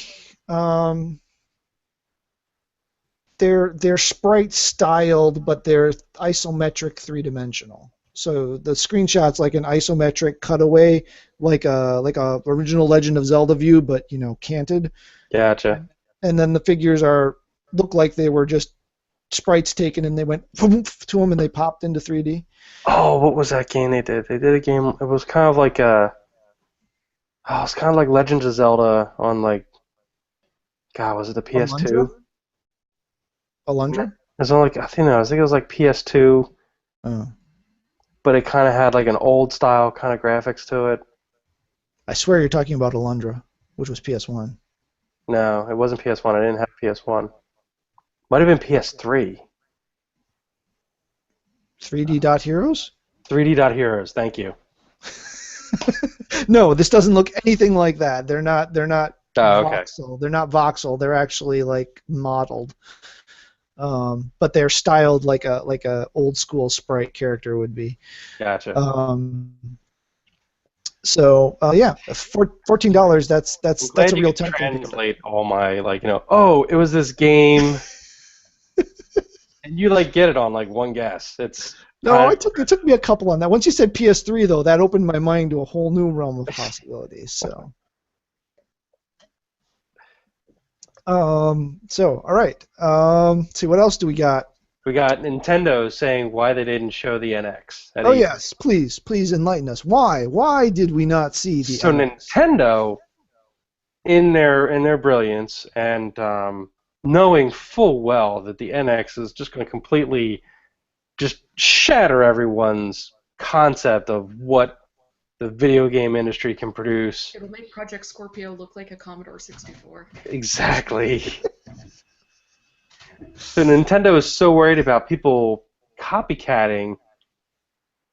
they're sprite styled, but they're isometric three-dimensional. So the screenshot's like an isometric cutaway, like a original Legend of Zelda view, but canted. Gotcha. And then the figures look like they were just sprites taken and they went to them and they popped into 3D. Oh, what was that game they did? They did a game. It was kind of like it's kind of like Legend of Zelda on like, God, was it the PS2? Alundra? It was on like I think it was like PS2, Oh. but it kind of had like an old style kind of graphics to it. I swear you're talking about Alundra, which was PS1. No, it wasn't PS1. I didn't have PS1. Might have been PS3. 3D Dot Heroes? 3D Dot Heroes. Thank you. No, this doesn't look anything like that. They're not Oh, okay. voxel. They're not voxel. They're actually like modeled. But they're styled like a old school sprite character would be. Gotcha. So yeah, $14. That's a real tempting. Translate all my it was this game, and you get it on one guess. No, it took me a couple on that. Once you said PS3 though, that opened my mind to a whole new realm of possibilities. So. So all right. See what else do we got? We got Nintendo saying why they didn't show the NX. Oh yes, please enlighten us. Why did we not see the So NX? Nintendo, in their brilliance and knowing full well that the NX is just going to completely just shatter everyone's concept of what the video game industry can produce. It'll make Project Scorpio look like a Commodore 64. Exactly. So Nintendo is so worried about people copycatting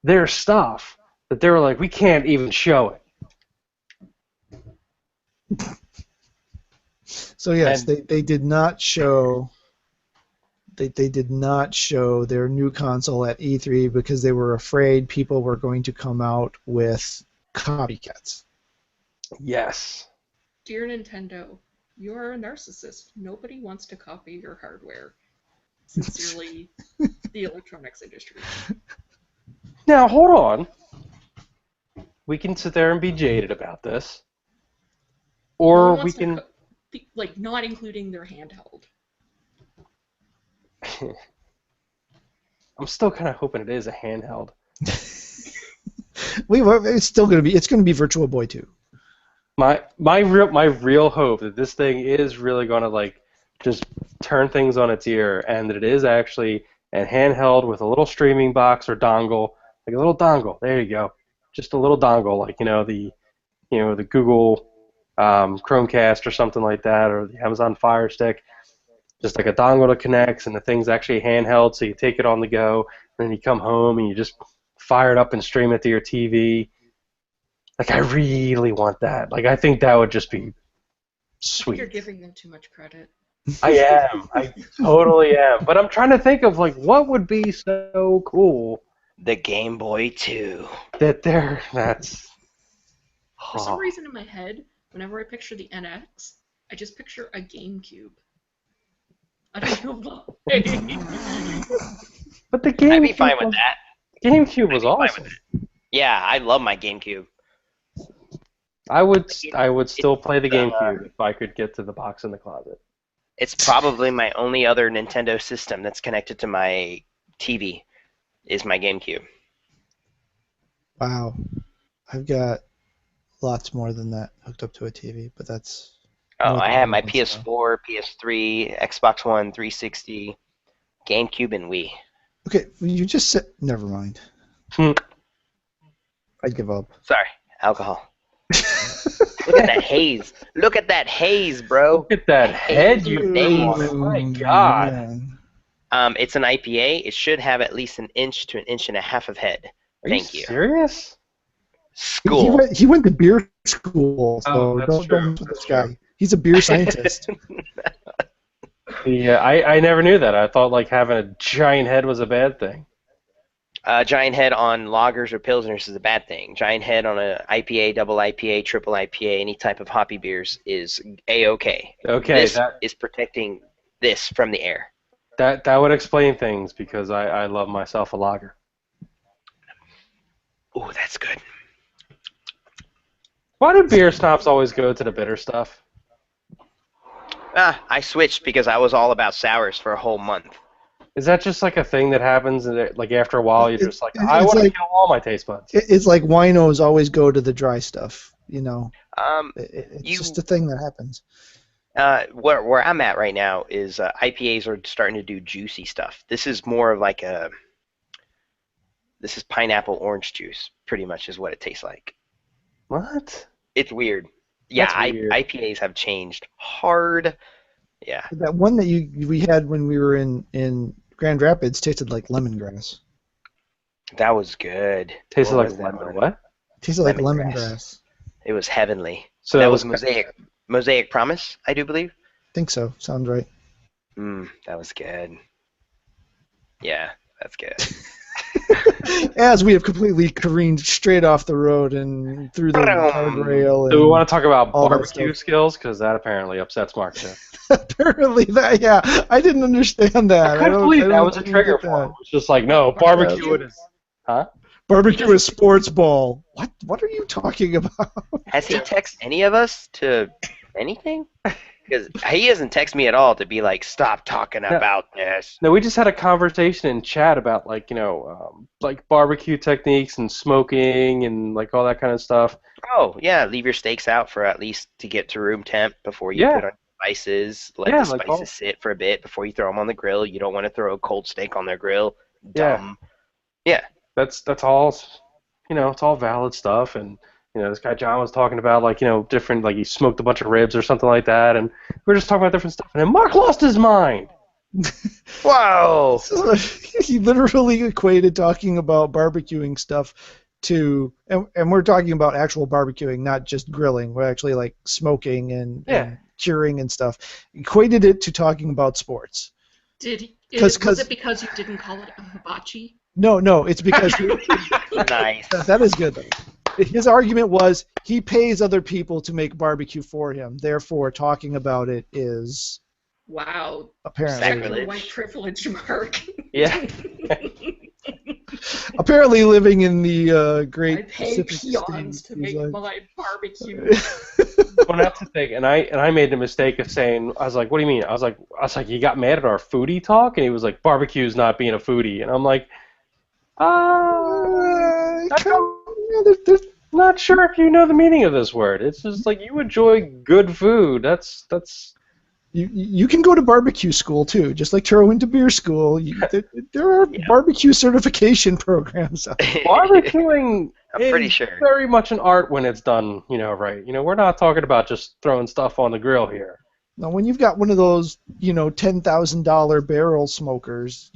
their stuff that they were like, we can't even show it. So yes, they did not show. They did not show their new console at E3 because they were afraid people were going to come out with copycats. Yes. Dear Nintendo, you are a narcissist. Nobody wants to copy your hardware. Sincerely, the electronics industry. Now, hold on. We can sit there and be jaded about this. Or we can... not including their handheld. I'm still kind of hoping it is a handheld. It's still going to be. It's going to be Virtual Boy 2. My real hope that this thing is really going to just turn things on its ear, and that it is actually a handheld with a little streaming box or dongle, like a little dongle. There you go, just a little dongle, the Google Chromecast or something like that, or the Amazon Fire Stick. Just like a dongle that connects, and the thing's actually handheld, so you take it on the go, and then you come home and you just fire it up and stream it to your TV. I really want that. I think that would just be sweet. You're giving them too much credit. I am. I totally am. But I'm trying to think of what would be so cool. The Game Boy 2. That's. For some reason in my head, whenever I picture the NX, I just picture a GameCube. I don't know why. But the GameCube. I'd be fine with that. GameCube was awesome. Yeah, I love my GameCube. I would still play the GameCube if I could get to the box in the closet. It's probably my only other Nintendo system that's connected to my TV is my GameCube. Wow. I've got lots more than that hooked up to a TV, but that's... Oh, I have my PS4, PS3, Xbox One, 360, GameCube, and Wii. Okay, you just said... Never mind. I'd give up. Sorry, alcohol. Look at that haze. Look at that haze, bro. Look at that head you made. Oh my God. Man. It's an IPA. It should have at least an inch to an inch and a half of head. Are Thank you you. serious? School. He went to beer school, Oh, so that's true. don't mess with That's this true. guy. He's a beer scientist. Yeah, I never knew that. I thought like having a giant head was a bad thing. Giant head on lagers or pilsners is a bad thing. Giant head on a IPA, double IPA, triple IPA, any type of hoppy beers is a-okay. Okay, This is protecting this from the air. that would explain things because I love myself a lager. Ooh, that's good. Why do beer snobs always go to the bitter stuff? I switched because I was all about sours for a whole month. Is that just like a thing that happens and like after a while you're just like, I It's want to like kill all my taste buds? it's like winos always go to the dry stuff. You know, it's You just a thing that happens. where I'm at right now is IPAs are starting to do juicy stuff. This is more of like this is pineapple orange juice, pretty much is what it tastes like. What? It's weird. Yeah, That's weird. IPAs have changed hard. Yeah. That one that we had when we were in Grand Rapids tasted like lemongrass. That was good. Tasted What like was that lemon. one? What? Tasted like Lemongrass. lemongrass. It was heavenly. So that was Mosaic Promise, I do believe. Think so. Sounds right. That was good. Yeah, that's good. As we have completely careened straight off the road and through the guardrail. Do we want to talk about all that barbecue stuff. skills? Because that apparently upsets Mark too. Apparently, I didn't understand that. I couldn't believe that was a didn't trigger get for that. him. It's just like, no, barbecue it is. Huh? Barbecue is sports ball. What are you talking about? Has he texted any of us to anything? Because he hasn't texted me at all to be like, stop talking about this. No, we just had a conversation in chat about like like barbecue techniques and smoking and like all that kind of stuff. Oh, yeah, leave your steaks out for at least to get to room temp before you Yeah. put on spices. Let Yeah, the like spices sit for a bit before you throw them on the grill. You don't want to throw a cold steak on their grill. Dumb. Yeah. That's all. It's all valid stuff. And this guy John was talking about like different like he smoked a bunch of ribs or something like that, and we were just talking about different stuff. And then Mark lost his mind. Whoa. He literally equated talking about barbecuing stuff to, and we're talking about actual barbecuing, not just grilling. We're actually like smoking and curing and stuff. Equated it to talking about sports. Was it because you didn't call it a hibachi? No, it's because Nice. that is good though. His argument was he pays other people to make barbecue for him. Therefore, talking about it is Wow. apparently Sacrilege. White privilege, Mark. Yeah. apparently living in the great I pay Pacific peons States, to he's make like- my barbecue. Well, that's the thing, and I made the mistake of saying, I was like, what do you mean? I was like, you got mad at our foodie talk, and he was like, barbecue's not being a foodie, and I'm like, there's not sure if you know the meaning of this word. It's just like you enjoy good food. That's You can go to barbecue school too, just like Turo went to beer school. There are barbecue certification programs out there. barbecuing. I'm pretty is sure. very much an art when it's done, right. We're not talking about just throwing stuff on the grill here. Now, when you've got one of those, $10,000 barrel smokers,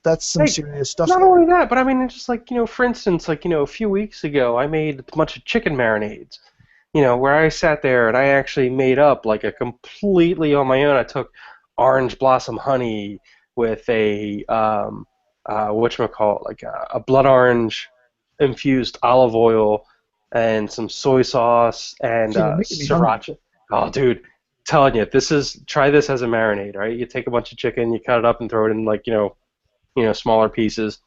that's some serious stuff. Not there. only that, but I mean, it's just like, for instance, like, a few weeks ago, I made a bunch of chicken marinades, where I sat there and I actually made up like a completely on my own. I took orange blossom honey with a, whatchamacallit, like a blood orange infused olive oil and some soy sauce and You're making me hungry. sriracha. Oh, dude, telling you, try this as a marinade, right? You take a bunch of chicken, you cut it up and throw it in like, smaller pieces,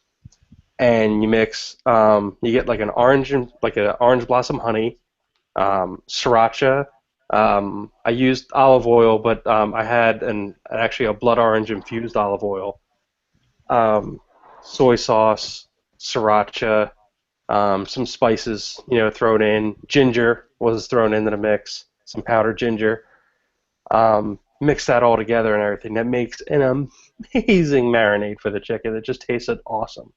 and you mix. You get like an orange blossom honey, sriracha. I used olive oil, but I had actually a blood orange infused olive oil, soy sauce, sriracha, some spices, thrown in. Ginger was thrown into the mix, some powdered ginger. Mix that all together and everything. That makes an amazing marinade for the chicken. It just tasted awesome.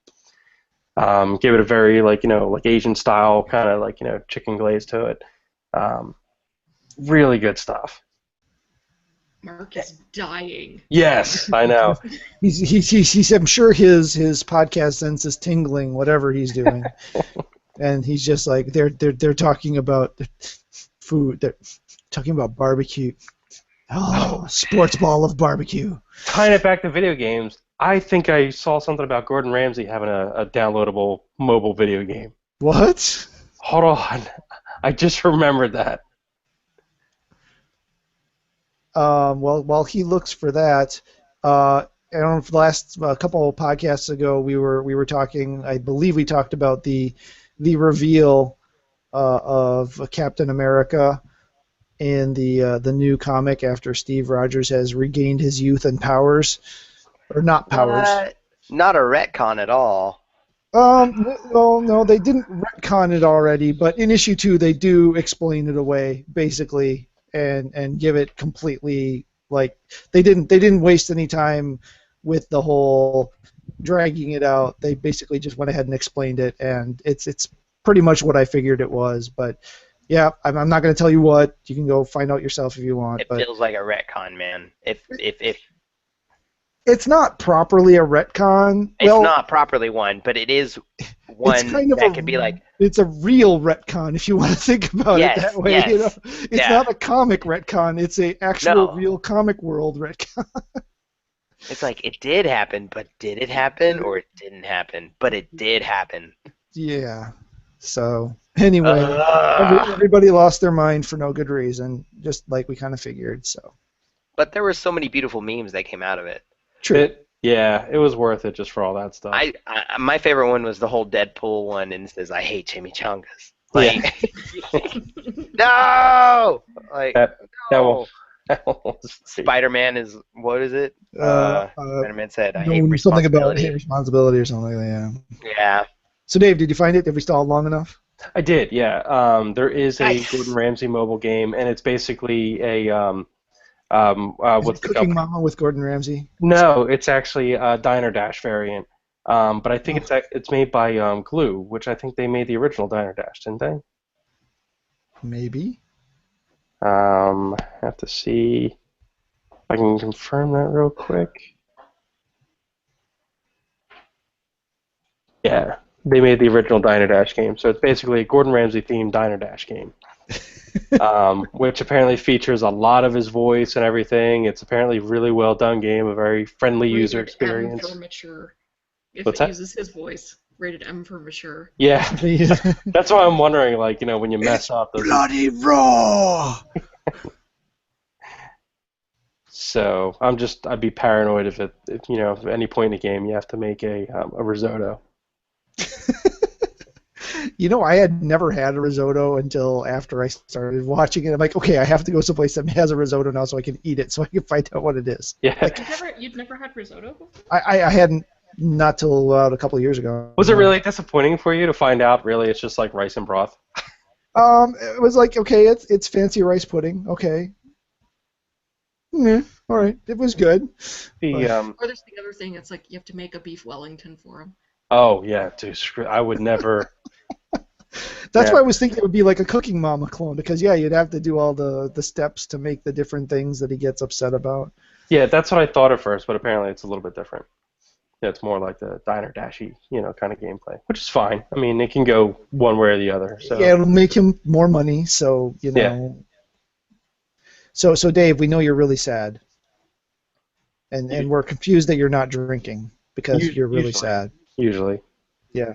Give it a very like Asian style kind of like chicken glaze to it. Really good stuff. Mark is dying. Yes, I know. He's I'm sure his podcast sense is tingling, whatever he's doing, and he's just like they're talking about food. They're talking about barbecue. Oh, sports ball of barbecue. Tying it back to video games, I think I saw something about Gordon Ramsay having a downloadable mobile video game. What? Hold on. I just remembered that. Well, while he looks for that, I don't know if the last couple of podcasts ago we were talking. I believe we talked about the reveal of Captain America in the new comic after Steve Rogers has regained his youth and powers, or not powers. Not a retcon at all. No, they didn't retcon it already, but in issue 2 they do explain it away basically, and give it completely, like they didn't waste any time with the whole dragging it out. They basically just went ahead and explained it, and it's pretty much what I figured it was. But yeah, I'm not going to tell you what. You can go find out yourself if you want. It but feels like a retcon, man. If it's not properly a retcon. it's Well, not properly one, but it is one it's kind of that could be like, it's a real retcon if you want to think about Yes, it that way. yes, You know, it's yeah. not a comic retcon. It's a actual No. real comic world retcon. it's like it did happen, but did it happen or it didn't happen? But it did happen. Yeah. So anyway, Ugh. everybody lost their mind for no good reason, just like we kind of figured. So But there were so many beautiful memes that came out of it. true. It was worth it just for all that stuff. My favorite one was the whole Deadpool one, and it says, "I hate chimichangas." Like, no, like That no. will. Spider-Man is, what is it? Spider-Man said, "I hate something about responsibility." hate responsibility or something like that. Yeah. Yeah. So Dave, did you find it? Have we stalled long enough? I did, yeah. There is a Nice. Gordon Ramsay mobile game, and it's basically a Is what's it the Cooking company? Mama with Gordon Ramsay? No, it's actually a Diner Dash variant. But I think it's made by Glue, which I think they made the original Diner Dash, didn't they? Maybe. I have to see if I can confirm that real quick. Yeah, they made the original Diner Dash game, so it's basically a Gordon Ramsay themed Diner Dash game, which apparently features a lot of his voice and everything. It's apparently a really well done game, a very friendly user Rated experience. M for mature. If What's it that? uses his voice, rated M for mature. Yeah, that's why I'm wondering, like, when you mess up, does it- Bloody raw. So I'd be paranoid if at any point in the game you have to make a risotto. You know, I had never had a risotto until after I started watching it. I'm like, okay, I have to go someplace that has a risotto now so I can eat it, so I can find out what it is. Yeah. You'd never had risotto before? I hadn't, not till about a couple of years ago. Was it really disappointing for you to find out really it's just like rice and broth? It was like, okay, it's fancy rice pudding. Okay. Yeah, all right. It was good. Or there's the other thing, it's like you have to make a beef Wellington for him. Oh yeah, dude, I would never. That's Yeah. why I was thinking it would be like a Cooking Mama clone, because yeah, you'd have to do all the steps to make the different things that he gets upset about. Yeah, that's what I thought at first, but apparently it's a little bit different. Yeah, it's more like the Diner Dashy, kind of gameplay, which is fine. I mean, it can go one way or the other. So. Yeah, it'll make him more money, so you know. Yeah. So Dave, we know you're really sad, and we're confused that you're not drinking because you're really Usually. sad. Usually. Yeah.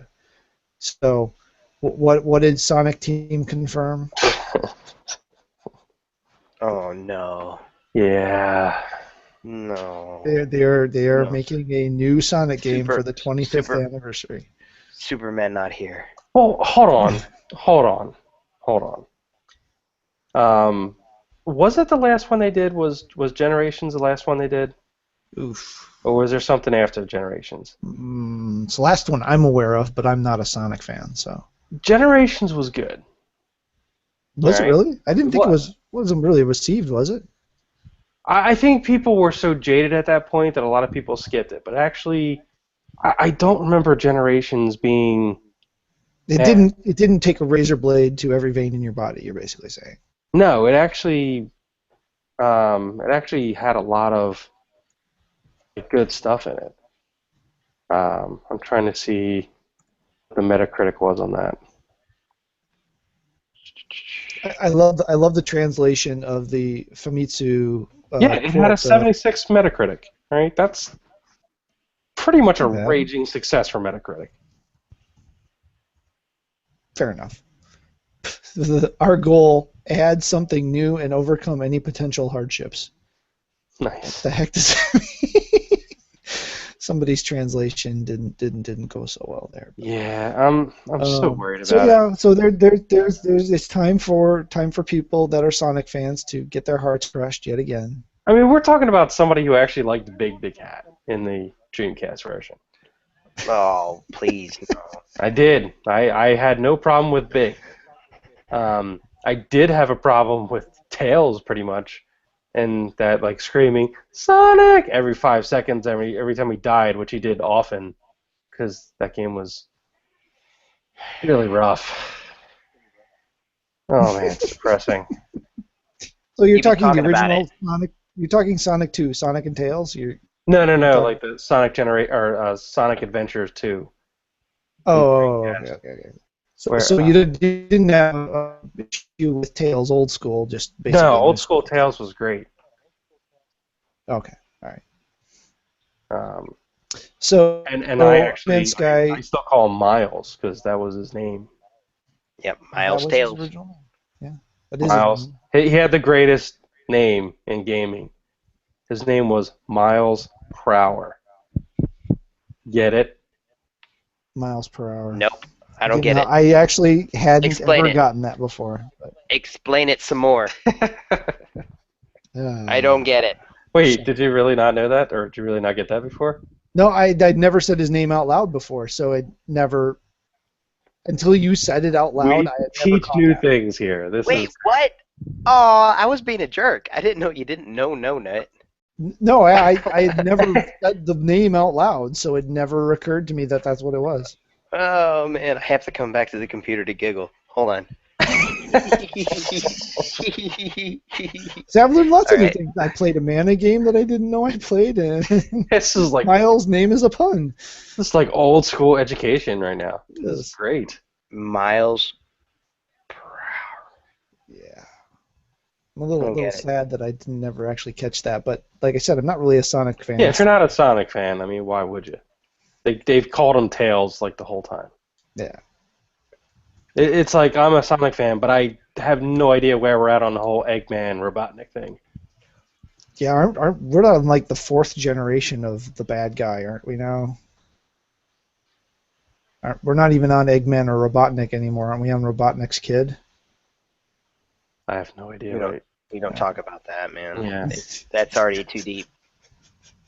So, what did Sonic Team confirm? Oh no. Yeah. No. They are No. making a new Sonic game Super- for the 25th super- anniversary. Superman not here. Well, hold on. Was it the last one they did? Was Generations the last one they did, Oof. or was there something after Generations? It's the last one I'm aware of, but I'm not a Sonic fan, so. Generations was good. Was it Right. really? I didn't think What? wasn't really received, was it? I think people were so jaded at that point that a lot of people skipped it. But actually, I don't remember Generations being. It Yeah. didn't take a razor blade to every vein in your body. You're basically saying. No, it actually. It actually had a lot of good stuff in it. I'm trying to see what the Metacritic was on that. I love the translation of the Famitsu. Yeah, it had a quote, 76 Metacritic. Right, that's pretty much a Not bad. raging success for Metacritic. Fair enough. Our goal: add something new and overcome any potential hardships. Nice. The heck does that mean? Somebody's translation didn't go so well there. Yeah, I'm so worried So about yeah, so there's it's time for people that are Sonic fans to get their hearts crushed yet again. I mean, we're talking about somebody who actually liked Big Big Hat in the Dreamcast version. Oh, please, no. I did. I had no problem with Big. I did have a problem with Tails, pretty much, and that like screaming Sonic every 5 seconds, every time he died, which he did often, because that game was really rough. Oh man, it's depressing. So you're You've been talking the talking about original Sonic. You're talking Sonic 2, Sonic and Tails. No, talking- like the Sonic Adventures 2. Oh, Dreamcast. okay. So, Where, you didn't have issue with Tails old school, just basically. No, old school Tails was great. Okay, all right. Um, So and I actually Man's Guy. I still call him Miles because that was his name. Yep, that Miles was his Tails. original name. Yeah, that is his Miles. name. He had the greatest name in gaming. His name was Miles Prower. Get it? Miles per hour. Nope, I don't get it. I actually hadn't Explain ever it. gotten that before. But, Explain it some more. I don't get it. Wait, did you really not know that, or did you really not get that before? No, I'd never said his name out loud before, so it never. Until you said it out loud, We I had never teach caught new that. things here. This Wait, is what? Oh, I was being a jerk. I didn't know you didn't know No Nut. No, I had never said the name out loud, so it never occurred to me that that's what it was. Oh man, I have to come back to the computer to giggle. Hold on. See, I've learned lots of new Alright. things. I played a mana game that I didn't know I played, and this is like Miles' name is a pun. old school education right now. This is Yes. great. Miles. Yeah. I'm a little, Don't get it. sad that I didn't never actually catch that, but like I said, I'm not really a Sonic fan. Yeah, if you're not a Sonic fan, I mean, why would you? They've called him Tails like the whole time. Yeah. It's like I'm a Sonic fan, but I have no idea where we're at on the whole Eggman Robotnik thing. Yeah, we're on like the 4th generation of the bad guy, aren't we now? We're not even on Eggman or Robotnik anymore, aren't we on Robotnik's kid? I have no idea. We don't- Right? We don't talk about that, man. Yeah. That's already too deep.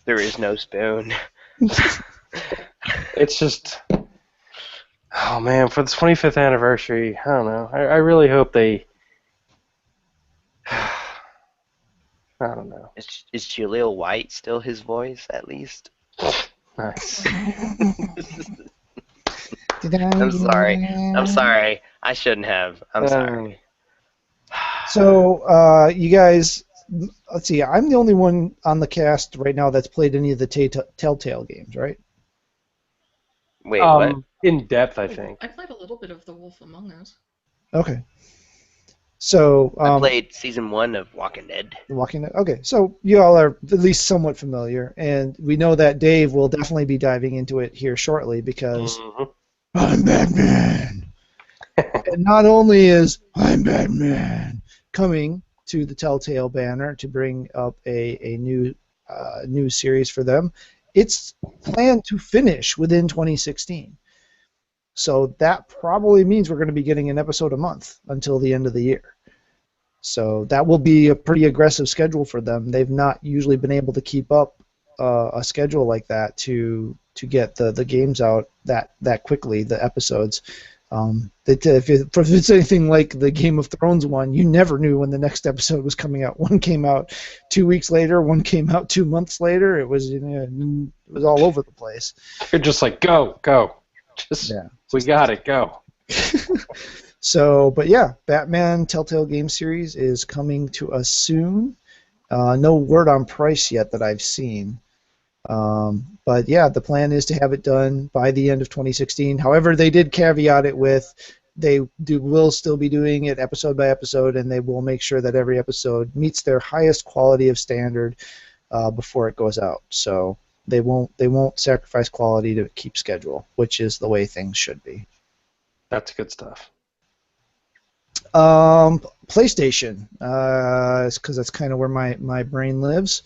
There is no spoon. It's just, oh man, for the 25th anniversary, I don't know. I really hope they. I don't know. Is Jaleel White still his voice, at least? Nice. I'm sorry. I shouldn't have. I'm sorry. So, you guys, let's see. I'm the only one on the cast right now that's played any of the Telltale games, right? Wait, what? In depth, I think. I played a little bit of The Wolf Among Us. Okay. So, I played season 1 of Walking Dead. Walking Dead. Okay, so you all are at least somewhat familiar, and we know that Dave will definitely be diving into it here shortly because Mhm. I'm Batman. And not only is I'm Batman coming to the Telltale banner to bring up a new series for them, it's planned to finish within 2016. So that probably means we're going to be getting an episode a month until the end of the year. So that will be a pretty aggressive schedule for them. They've not usually been able to keep up a schedule like that to get the games out that quickly, the episodes. If it's anything like the Game of Thrones one, you never knew when the next episode was coming out. One came out 2 weeks later, one came out 2 months later. It was all over the place. You're just like, go. Yeah. We got it, go. So, but yeah, Batman Telltale game series is coming to us soon. No word on price yet that I've seen. But yeah, the plan is to have it done by the end of 2016. However, they did caveat it with will still be doing it episode by episode, and they will make sure that every episode meets their highest quality of standard before it goes out. So they won't sacrifice quality to keep schedule, which is the way things should be. That's good stuff. PlayStation, because that's kind of where my brain lives.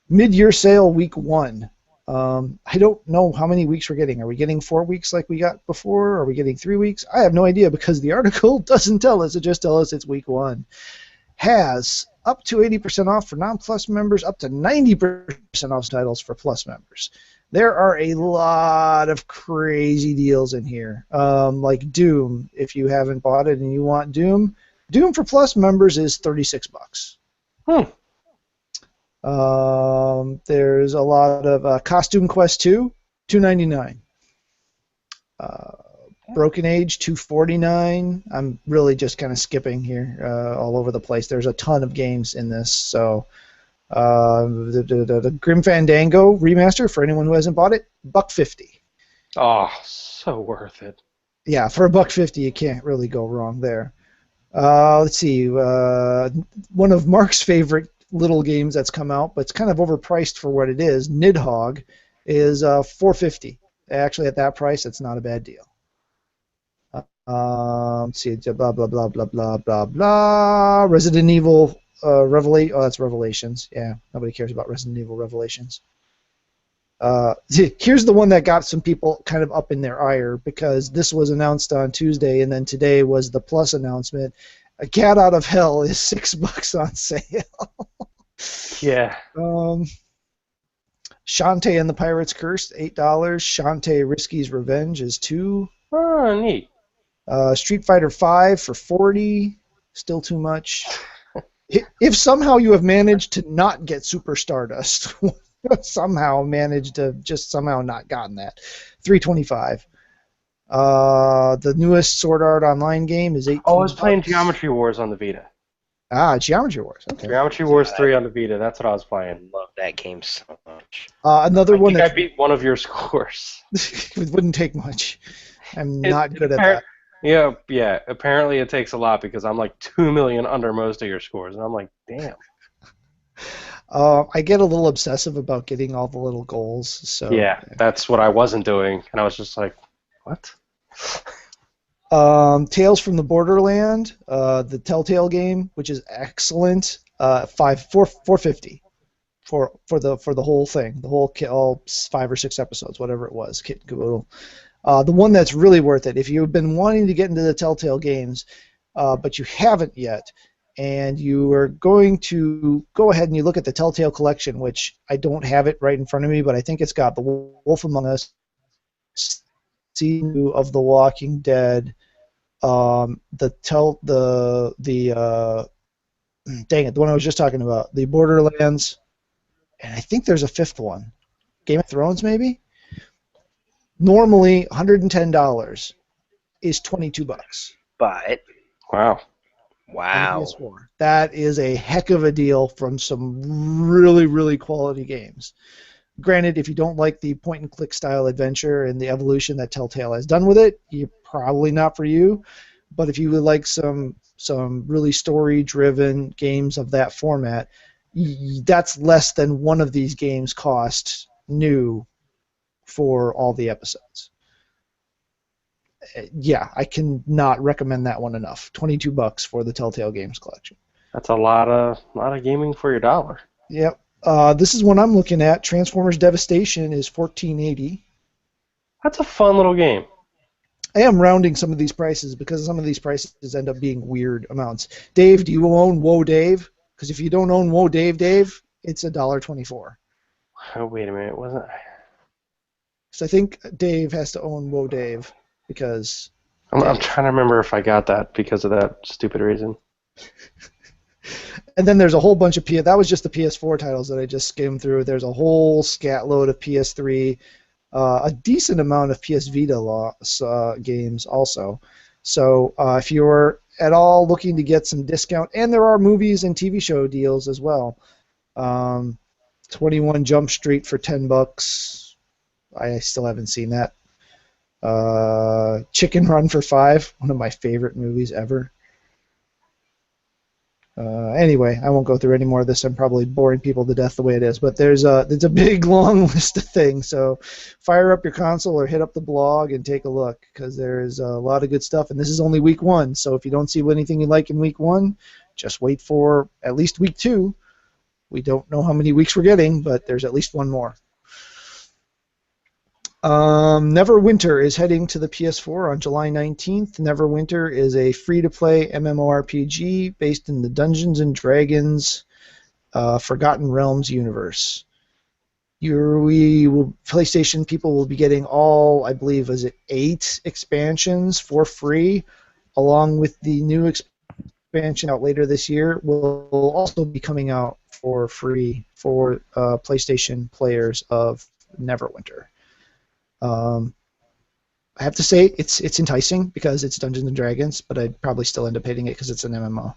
Mid-year sale week 1. I don't know how many weeks we're getting. Are we getting 4 weeks like we got before? Are we getting 3 weeks? I have no idea because the article doesn't tell us. It just tells us it's week 1. Has up to 80% off for non-Plus members, up to 90% off titles for Plus members. There are a lot of crazy deals in here. Like Doom, if you haven't bought it and you want Doom for Plus members is $36. There's a lot of Costume Quest 2, $2.99. Broken Age, $2.49. I'm really just kind of skipping here all over the place. There's a ton of games in this. So the Grim Fandango remaster, for anyone who hasn't bought it, $1.50. Oh, so worth it. Yeah, for $1.50, you can't really go wrong there. Let's see. One of Mark's favorite little games that's come out, but it's kind of overpriced for what it is. Nidhogg is $4.50. Actually, at that price, it's not a bad deal. Let's see, blah blah blah blah blah blah blah. Resident Evil Revelation. Oh, that's Revelations. Yeah, nobody cares about Resident Evil Revelations. Here's the one that got some people kind of up in their ire because this was announced on Tuesday, and then today was the Plus announcement. A Cat Out of Hell is $6 on sale. Yeah. Shantae and the Pirate's Curse, $8. Shantae Risky's Revenge is $2. Oh, neat. Street Fighter V for $40. Still too much. If somehow you have managed to not get Super Stardust, somehow managed to just somehow not gotten that, $3.25. The newest Sword Art Online game is $18. Oh, I was playing Geometry Wars on the Vita. Geometry Wars. Okay. Geometry Wars 3 on the Vita. That's what I was playing. Love that game so much. Another one I beat one of your scores. It wouldn't take much. I'm not good at that. Yeah. Apparently it takes a lot because I'm like 2 million under most of your scores, and I'm like, damn. I get a little obsessive about getting all the little goals. So yeah, that's what I wasn't doing, and I was just like, what? Tales from the Borderland, the Telltale game, which is excellent. $4.50 for the whole thing, the whole kit, all 5 or 6 episodes, whatever it was, kit and caboodle. The one that's really worth it, if you've been wanting to get into the Telltale games, but you haven't yet, and you are going to go ahead and you look at the Telltale collection, which I don't have it right in front of me, but I think it's got The Wolf Among Us, Season 2 of The Walking Dead, dang it, the one I was just talking about, the Borderlands, and I think there's a 5th one, Game of Thrones maybe. Normally $110 is $22. But Wow. wow, on PS4. That is a heck of a deal from some really, really quality games. Granted, if you don't like the point-and-click style adventure and the evolution that Telltale has done with it, you're probably not for you. But if you would like some really story-driven games of that format, that's less than one of these games cost new for all the episodes. Yeah, I cannot recommend that one enough. $22 for the Telltale Games collection. That's a lot of gaming for your dollar. Yep. This is one I'm looking at. Transformers Devastation is $14.80. That's a fun little game. I am rounding some of these prices because some of these prices end up being weird amounts. Dave, do you own Whoa Dave? Because if you don't own Whoa Dave, it's $1.24. Oh, wait a minute, wasn't I? So I think Dave has to own Whoa Dave because... I'm trying to remember if I got that because of that stupid reason. And then there's a whole bunch of that was just the PS4 titles that I just skimmed through. There's a whole scat load of PS3, a decent amount of PS Vita games also. So if you're at all looking to get some discount, and there are movies and TV show deals as well. Um, 21 Jump Street for $10. I still haven't seen that. Chicken Run for $5, one of my favorite movies ever. Anyway, I won't go through any more of this. I'm probably boring people to death the way it is, but there's a big long list of things. So fire up your console or hit up the blog and take a look, because there's a lot of good stuff. And this is only week 1, so if you don't see anything you like in week 1, just wait for at least week 2. We don't know how many weeks we're getting, but there's at least one more. Neverwinter is heading to the PS4 on July 19th. Neverwinter is a free-to-play MMORPG based in the Dungeons & Dragons Forgotten Realms universe. PlayStation people will be getting all, I believe, 8 expansions for free, along with the new expansion out later this year will also be coming out for free for PlayStation players of Neverwinter. I have to say it's enticing because it's Dungeons and Dragons, but I'd probably still end up hating it because it's an MMO.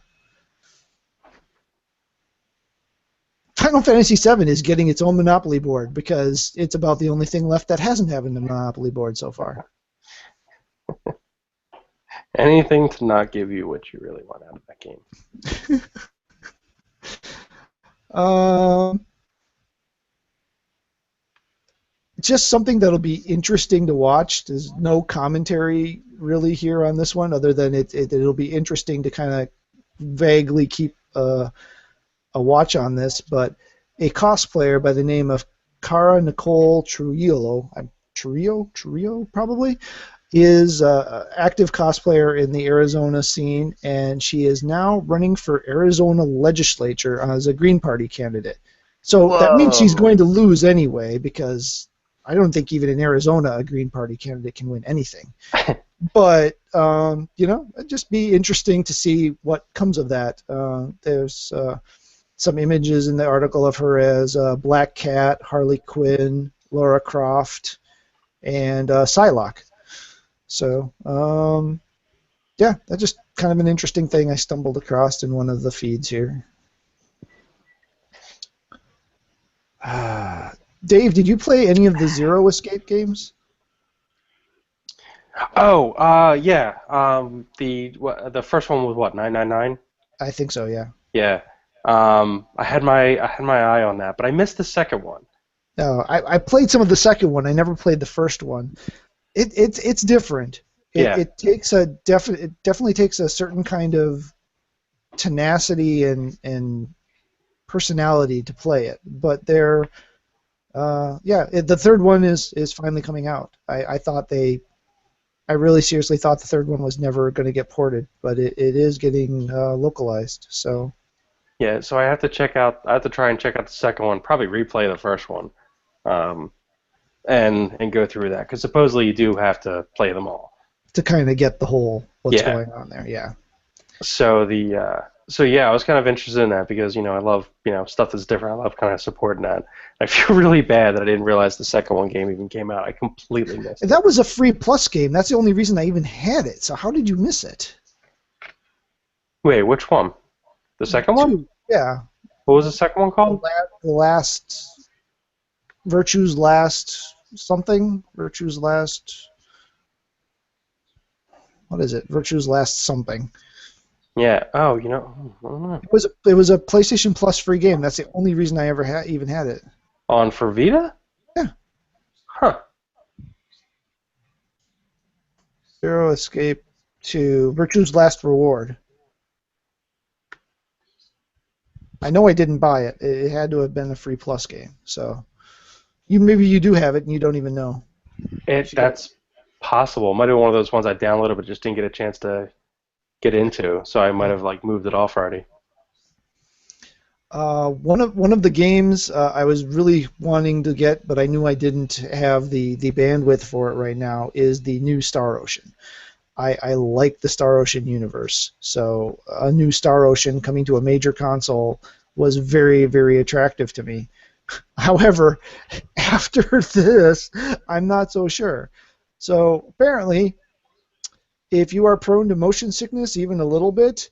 Final Fantasy VII is getting its own Monopoly board because it's about the only thing left that hasn't had a Monopoly board so far. Anything to not give you what you really want out of that game. Just something that'll be interesting to watch. There's no commentary really here on this one, other than it'll be interesting to kind of vaguely keep a watch on this. But a cosplayer by the name of Cara Nicole Trujillo, Trujillo probably, is an active cosplayer in the Arizona scene, and she is now running for Arizona legislature as a Green Party candidate. So that means she's going to lose anyway, because I don't think even in Arizona a Green Party candidate can win anything. But, it'd just be interesting to see what comes of that. There's some images in the article of her as Black Cat, Harley Quinn, Lara Croft, and Psylocke. So, that's just kind of an interesting thing I stumbled across in one of the feeds here. Dave, did you play any of the Zero Escape games? Oh, yeah. The first one was what, 999? I think so, yeah. Yeah. I had my eye on that, but I missed the second one. No, I played some of the second one. I never played the first one. It's different. It definitely takes a certain kind of tenacity and personality to play it. But the third one is finally coming out. I really seriously thought the third one was never going to get ported, but it is getting localized. So. Yeah, so I have to try and check out the second one, probably replay the first one, and go through that, because supposedly you do have to play them all to kind of get the whole what's going on there. Yeah. So I was kind of interested in that because I love stuff that's different. I love kind of supporting that. I feel really bad that I didn't realize the second one game even came out. I completely missed it. That was a free plus game. That's the only reason I even had it. So how did you miss it? Wait, which one? The second one? Yeah. What was the second one called? The last Virtue's Last something. Virtue's Last. What is it? Virtue's Last something. Yeah. Oh, I don't know. It was a PlayStation Plus free game. That's the only reason I ever even had it. On for Vita? Yeah. Huh. Zero Escape to Virtue's Last Reward. I know I didn't buy it. It had to have been a free plus game. So maybe you do have it and you don't even know. That's possible. It might have been one of those ones I downloaded but just didn't get a chance to get into, so I might have moved it off already. One of the games I was really wanting to get, but I knew I didn't have the bandwidth for it right now, is the new Star Ocean. I like the Star Ocean universe, so a new Star Ocean coming to a major console was very, very attractive to me. However, after this, I'm not so sure. So apparently, if you are prone to motion sickness even a little bit,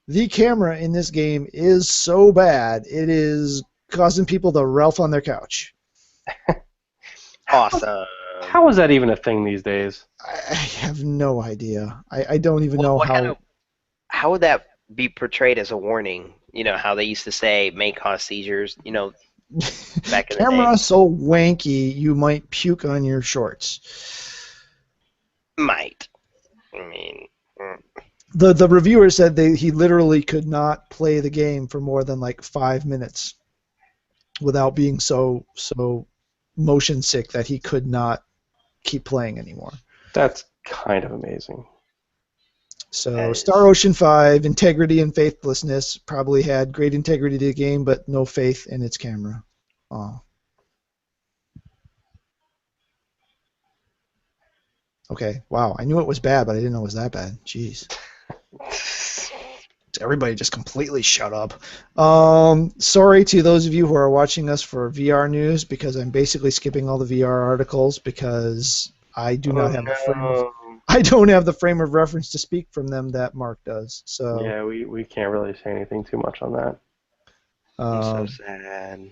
the camera in this game is so bad, it is causing people to Ralph on their couch. Awesome. How is that even a thing these days? I have no idea. I don't even know What how. kind of, how would that be portrayed as a warning? You know how they used to say may cause seizures. You know, back in the Camera day. so wanky you might puke on your shorts. Might. I mean, The reviewer said he literally could not play the game for more than like 5 minutes without being so motion sick that he could not keep playing anymore. That's kind of amazing. So Star Ocean 5, integrity and faithlessness, probably had great integrity to the game, but no faith in its camera. Oh. Okay, wow. I knew it was bad, but I didn't know it was that bad. Jeez. Everybody just completely shut up. Sorry to those of you who are watching us for VR news, because I'm basically skipping all the VR articles because I do not have the frame of, I don't have the frame of reference to speak from them that Mark does. So Yeah, we can't really say anything too much on that. I'm so sad.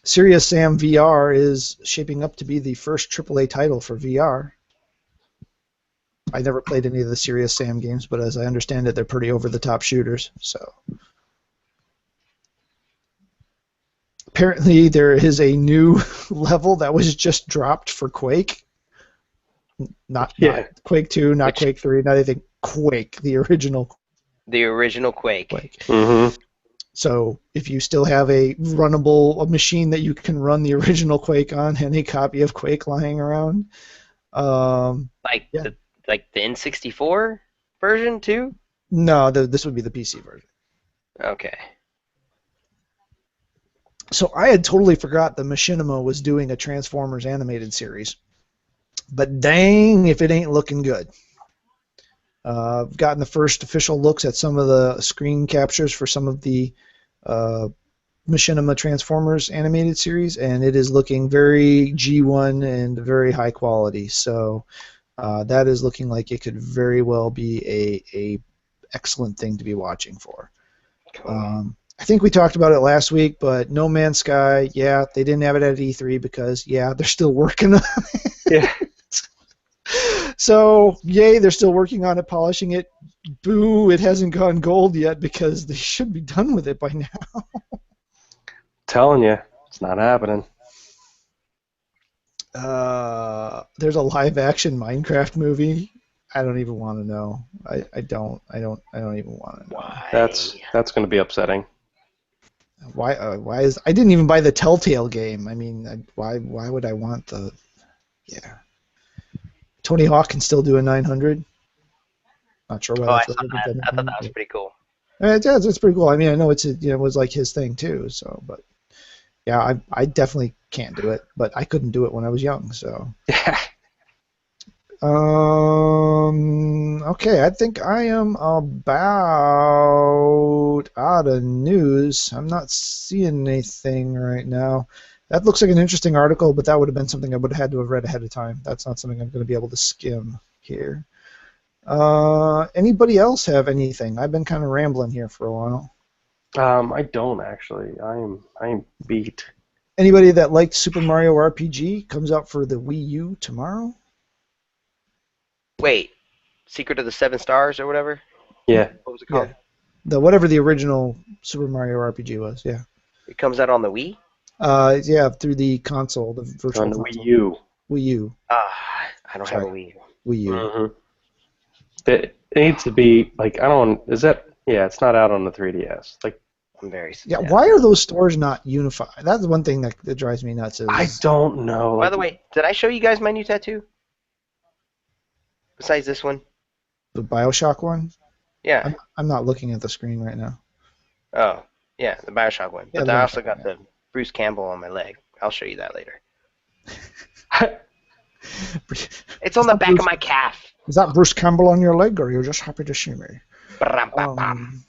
Serious Sam VR is shaping up to be the first AAA title for VR. I never played any of the Serious Sam games, but as I understand it, they're pretty over-the-top shooters. So apparently there is a new level that was just dropped for Quake. Not Quake 2, not Quake 3, not anything. Quake, the original. The original Quake. Mm-hmm. So if you still have a machine that you can run the original Quake on, any copy of Quake lying around, Like the N64 version too? No, this would be the PC version. Okay. So I had totally forgot that Machinima was doing a Transformers animated series. But dang if it ain't looking good. I've gotten the first official looks at some of the screen captures for some of the Machinima Transformers animated series, and it is looking very G1 and very high quality. So that is looking like it could very well be a excellent thing to be watching for. Cool. I think we talked about it last week, but No Man's Sky, yeah, they didn't have it at E3 because, yeah, they're still working on it. Yeah. So, yay, they're still working on it, polishing it. Boo, it hasn't gone gold yet because they should be done with it by now. Telling you, it's not happening. There's a live-action Minecraft movie. I don't even want to know. I don't even want to know. Why? That's going to be upsetting. Why is I didn't even buy the Telltale game. I mean, why would I want the? Yeah. Tony Hawk can still do a 900. Not sure why. I That's saw that. I thought that was pretty cool. Yeah, it's pretty cool. I mean, I know it was like his thing too. So, but yeah, I definitely can't do it. But I couldn't do it when I was young. So. Okay, I think I am about out of news. I'm not seeing anything right now. That looks like an interesting article, but that would have been something I would have had to have read ahead of time. That's not something I'm going to be able to skim here. Anybody else have anything? I've been kind of rambling here for a while. I don't actually. I'm beat. Anybody that liked Super Mario RPG comes out for the Wii U tomorrow? Wait, Secret of the Seven Stars or whatever? Yeah. What was it called? Yeah. Whatever the original Super Mario RPG was, yeah. It comes out on the Wii? Yeah, through the console, the virtual On the console. Wii U. Wii U. I don't have a Wii U. Wii U. Mm-hmm. It needs to be like it's not out on the 3DS. Like I'm very Yeah, why are those stores not unified? That's one thing that drives me nuts. I don't know. By the way, did I show you guys my new tattoo? Besides this one? The BioShock one? Yeah. I'm not looking at the screen right now. Oh, yeah, the BioShock one. Yeah, But the I also BioShock, got yeah. the Bruce Campbell on my leg. I'll show you that later. It's on the back of my calf. Is that Bruce Campbell on your leg, or are you just happy to see me? Bram-bam-bam.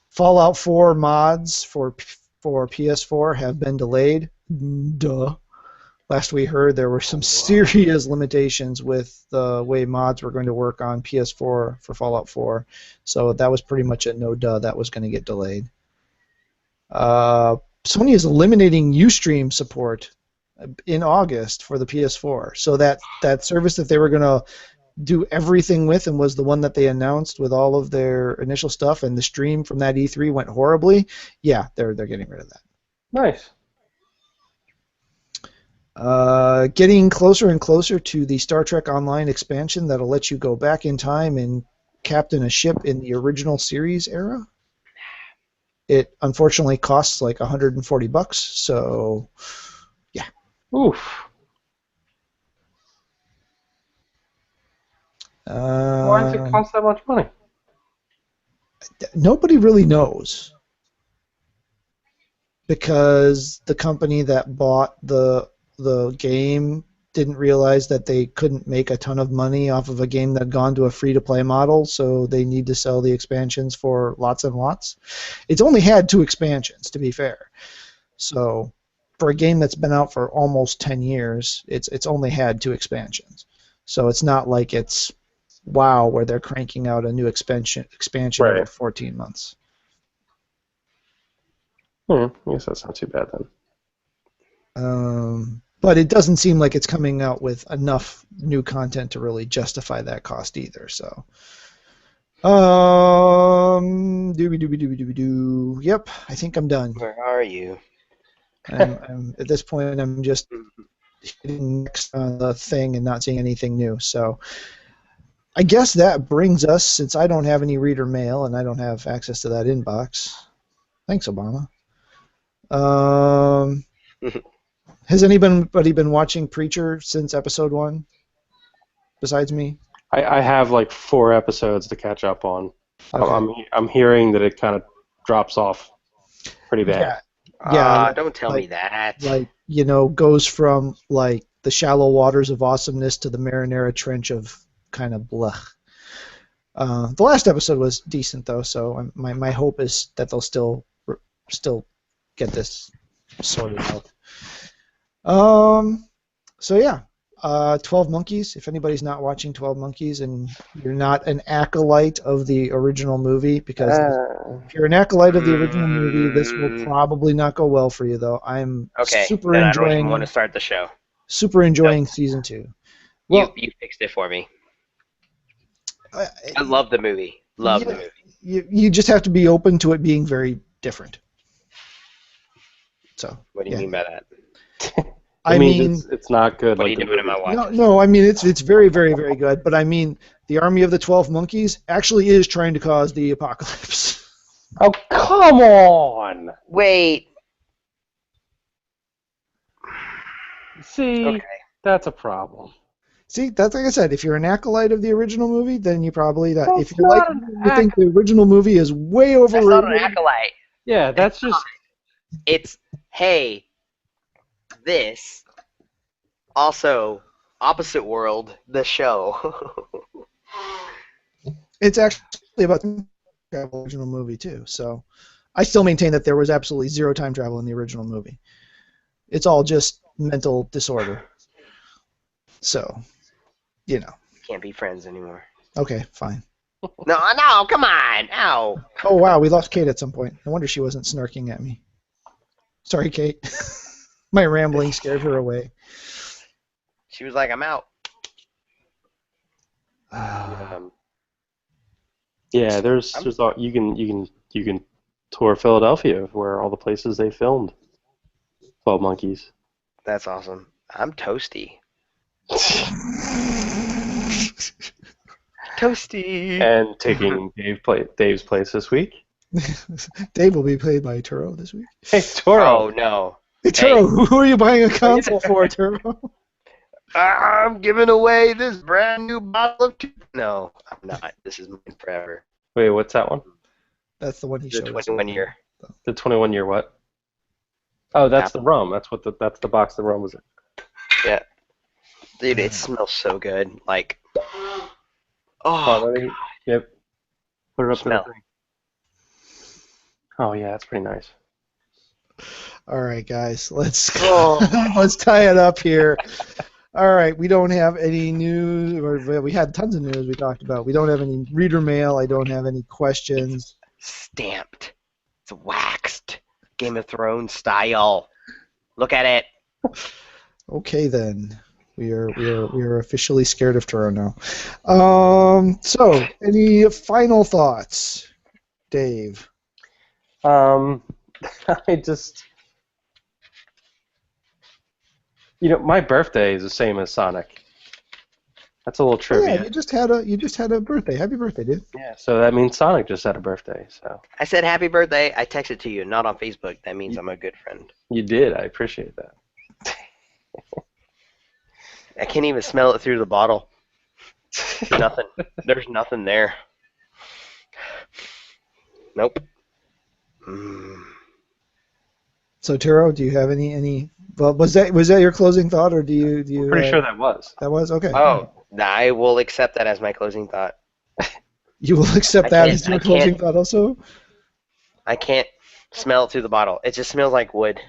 Fallout 4 mods for PS4 have been delayed. Duh. Last we heard, there were some serious limitations with the way mods were going to work on PS4 for Fallout 4. So that was pretty much a no duh. That was going to get delayed. Sony is eliminating Ustream support in August for the PS4. So that service that they were going to do everything with and was the one that they announced with all of their initial stuff, and the stream from that E3 went horribly. Yeah, they're getting rid of that. Nice. Getting closer and closer to the Star Trek Online expansion that'll let you go back in time and captain a ship in the original series era. It unfortunately costs like $140, so yeah. Oof. Why does it cost that much money? Nobody really knows, because the company that bought the game didn't realize that they couldn't make a ton of money off of a game that had gone to a free-to-play model, so they need to sell the expansions for lots and lots. It's only had 2 expansions, to be fair. So for a game that's been out for almost 10 years, it's only had 2 expansions. So it's not like it's WoW where they're cranking out a new expansion Right. every 14 months. I guess that's not too bad then. But it doesn't seem like it's coming out with enough new content to really justify that cost either. So, doo. Yep, I think I'm done. Where are you? I'm at this point, I'm just hitting next on the thing and not seeing anything new. So, I guess that brings us, since I don't have any reader mail and I don't have access to that inbox. Thanks, Obama. Has anybody been watching Preacher since episode 1? Besides me? I have like 4 episodes to catch up on. Okay. I'm hearing that it kind of drops off pretty bad. Yeah. Don't tell me that. Like, goes from like the shallow waters of awesomeness to the Marinara Trench of kind of blech. The last episode was decent though, so my hope is that they'll still get this sorted out. So yeah, 12 Monkeys. If anybody's not watching 12 Monkeys and you're not an acolyte of the original movie, because if you're an acolyte of the original movie, this will probably not go well for you, though. I'm Okay, super then I don't even enjoying want to start the show. season 2. Well, You fixed it for me. I I love the movie. Love the movie. you just have to be open to it being very different. So. What do you mean by that? I mean, it's not good. What are like you doing in my watch? No. I mean, it's very, very, very good. But I mean, the Army of the 12 Monkeys actually is trying to cause the apocalypse. Oh, come on! Wait. See, Okay. that's a problem. See, that's like I said. If you're an acolyte of the original movie, then you probably That's if you not like, an you think the original movie is way That's not overrated. an acolyte. Yeah, that's just. It's, hey, this. Also, Opposite World, the show. It's actually about time travel in the original movie too. So, I still maintain that there was absolutely zero time travel in the original movie. It's all just mental disorder. So, Can't be friends anymore. Okay, fine. No, come on. Ow. Oh wow, we lost Kate at some point. No wonder she wasn't snarking at me. Sorry, Kate. My rambling scared her away. She was like, I'm out. Yeah, there's all, you can tour Philadelphia where all the places they filmed 12 Monkeys. That's awesome. I'm toasty. Toasty. And taking Dave's place this week. Dave will be played by Turo this week. Hey, Toro. Oh, no. Hey, Turo, who are you buying a console for, Turo? I'm giving away this brand new bottle of No, I'm not. This is mine forever. Wait, what's that one? That's the one he The showed us. 21 year. The 21-year what? Oh, that's the rum. That's the box the rum was in. Yeah. Dude, it smells so good. Like, Oh, yep. Put it up Smell. there. Oh yeah, that's pretty nice. All right, guys, let's let's tie it up here. All right, we don't have any news. Or we had tons of news we talked about. We don't have any reader mail. I don't have any questions. stamped. It's waxed. Game of Thrones style. Look at it. Okay then. We are officially scared of Turo now. So, any final thoughts, Dave? I just, my birthday is the same as Sonic. That's a little Oh, trivia. yeah, you just had a birthday. Happy birthday, dude. Yeah, so that means Sonic just had a birthday. So I said happy birthday. I texted to you, not on Facebook. That means I'm a good friend. you did. I appreciate that. I can't even smell it through the bottle. Nothing. There's nothing there. Nope. So, Turo, do you have any? Well, was that your closing thought, or do you I'm pretty sure that was. that was okay? Oh, I will accept that as my closing thought. You will accept I that can't- as your I closing can't. thought, also. I can't smell it through the bottle. It just smells like wood.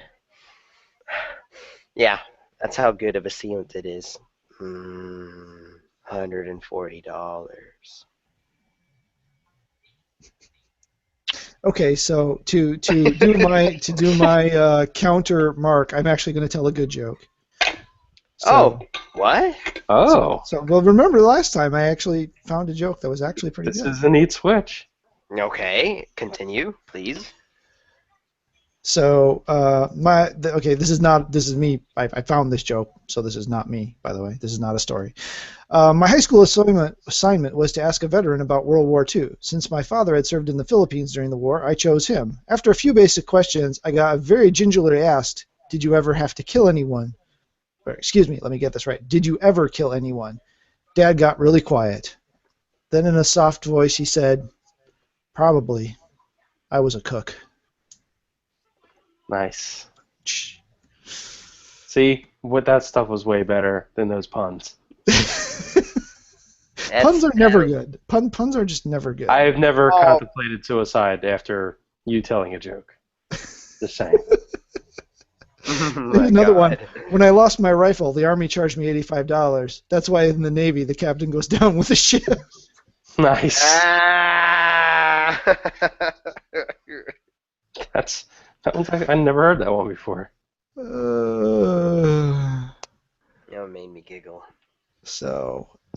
Yeah, that's how good of a sealant it is. $140. Okay, so to do my counter mark, I'm actually going to tell a good joke. Oh, what? Oh, Well, remember last time I actually found a joke that was actually pretty this good. is a neat switch. Okay, continue, please. So, this is me. I found this joke, so this is not me, by the way. This is not a story. My high school assignment was to ask a veteran about World War II. Since my father had served in the Philippines during the war, I chose him. After a few basic questions, I got very gingerly asked, "Did you ever have to kill anyone?" Or, excuse me, let me get this right. "Did you ever kill anyone?" Dad got really quiet. Then in a soft voice he said, "Probably. I was a cook." Nice. See, what that stuff was way better than those puns. Puns are never good. Puns are just never good. I have never Oh. contemplated suicide after you telling a joke. Just saying. My Another one. God. When I lost my rifle, the Army charged me $85. That's why in the Navy, the captain goes down with the ship. Nice. Ah! That one's I never heard that one before. That made me giggle.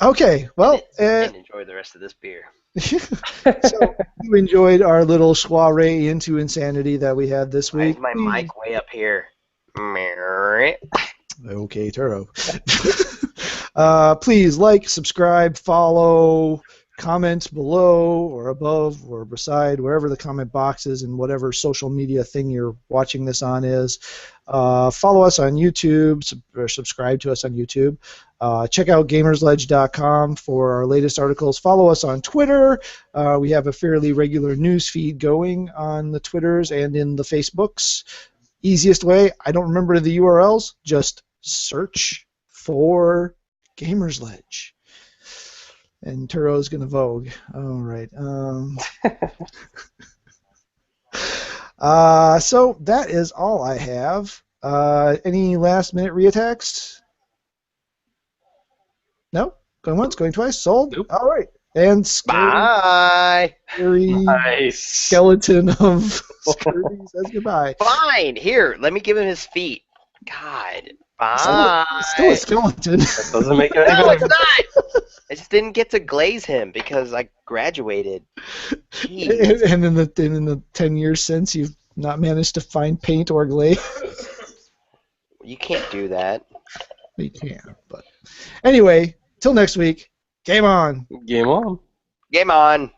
Okay, well, And enjoy the rest of this beer. so you enjoyed our little soiree into insanity that we had this Why is week. my mic way up here? Okay, Turo. Please like, subscribe, follow, comment below or above or beside, wherever the comment box is and whatever social media thing you're watching this on is. Follow us on YouTube, or subscribe to us on YouTube. Check out Gamersledge.com for our latest articles. Follow us on Twitter. We have a fairly regular news feed going on the Twitters and in the Facebooks. Easiest way, I don't remember the URLs, just search for Gamersledge. And Turo's going to vogue. All right. So that is all I have. Any last minute reattacks? No? Going once, going twice? Sold? Nope. All right. And Bye. scary Nice. skeleton of Scurvy says goodbye. Fine. Here, let me give him his feet. God. Bye. Still a skeleton. That doesn't make it any No, it's better. not. I just didn't get to glaze him because I graduated. Jeez. And in the 10 years since, you've not managed to find paint or glaze. You can't do that. You can, but anyway, till next week. Game on. Game on. Game on.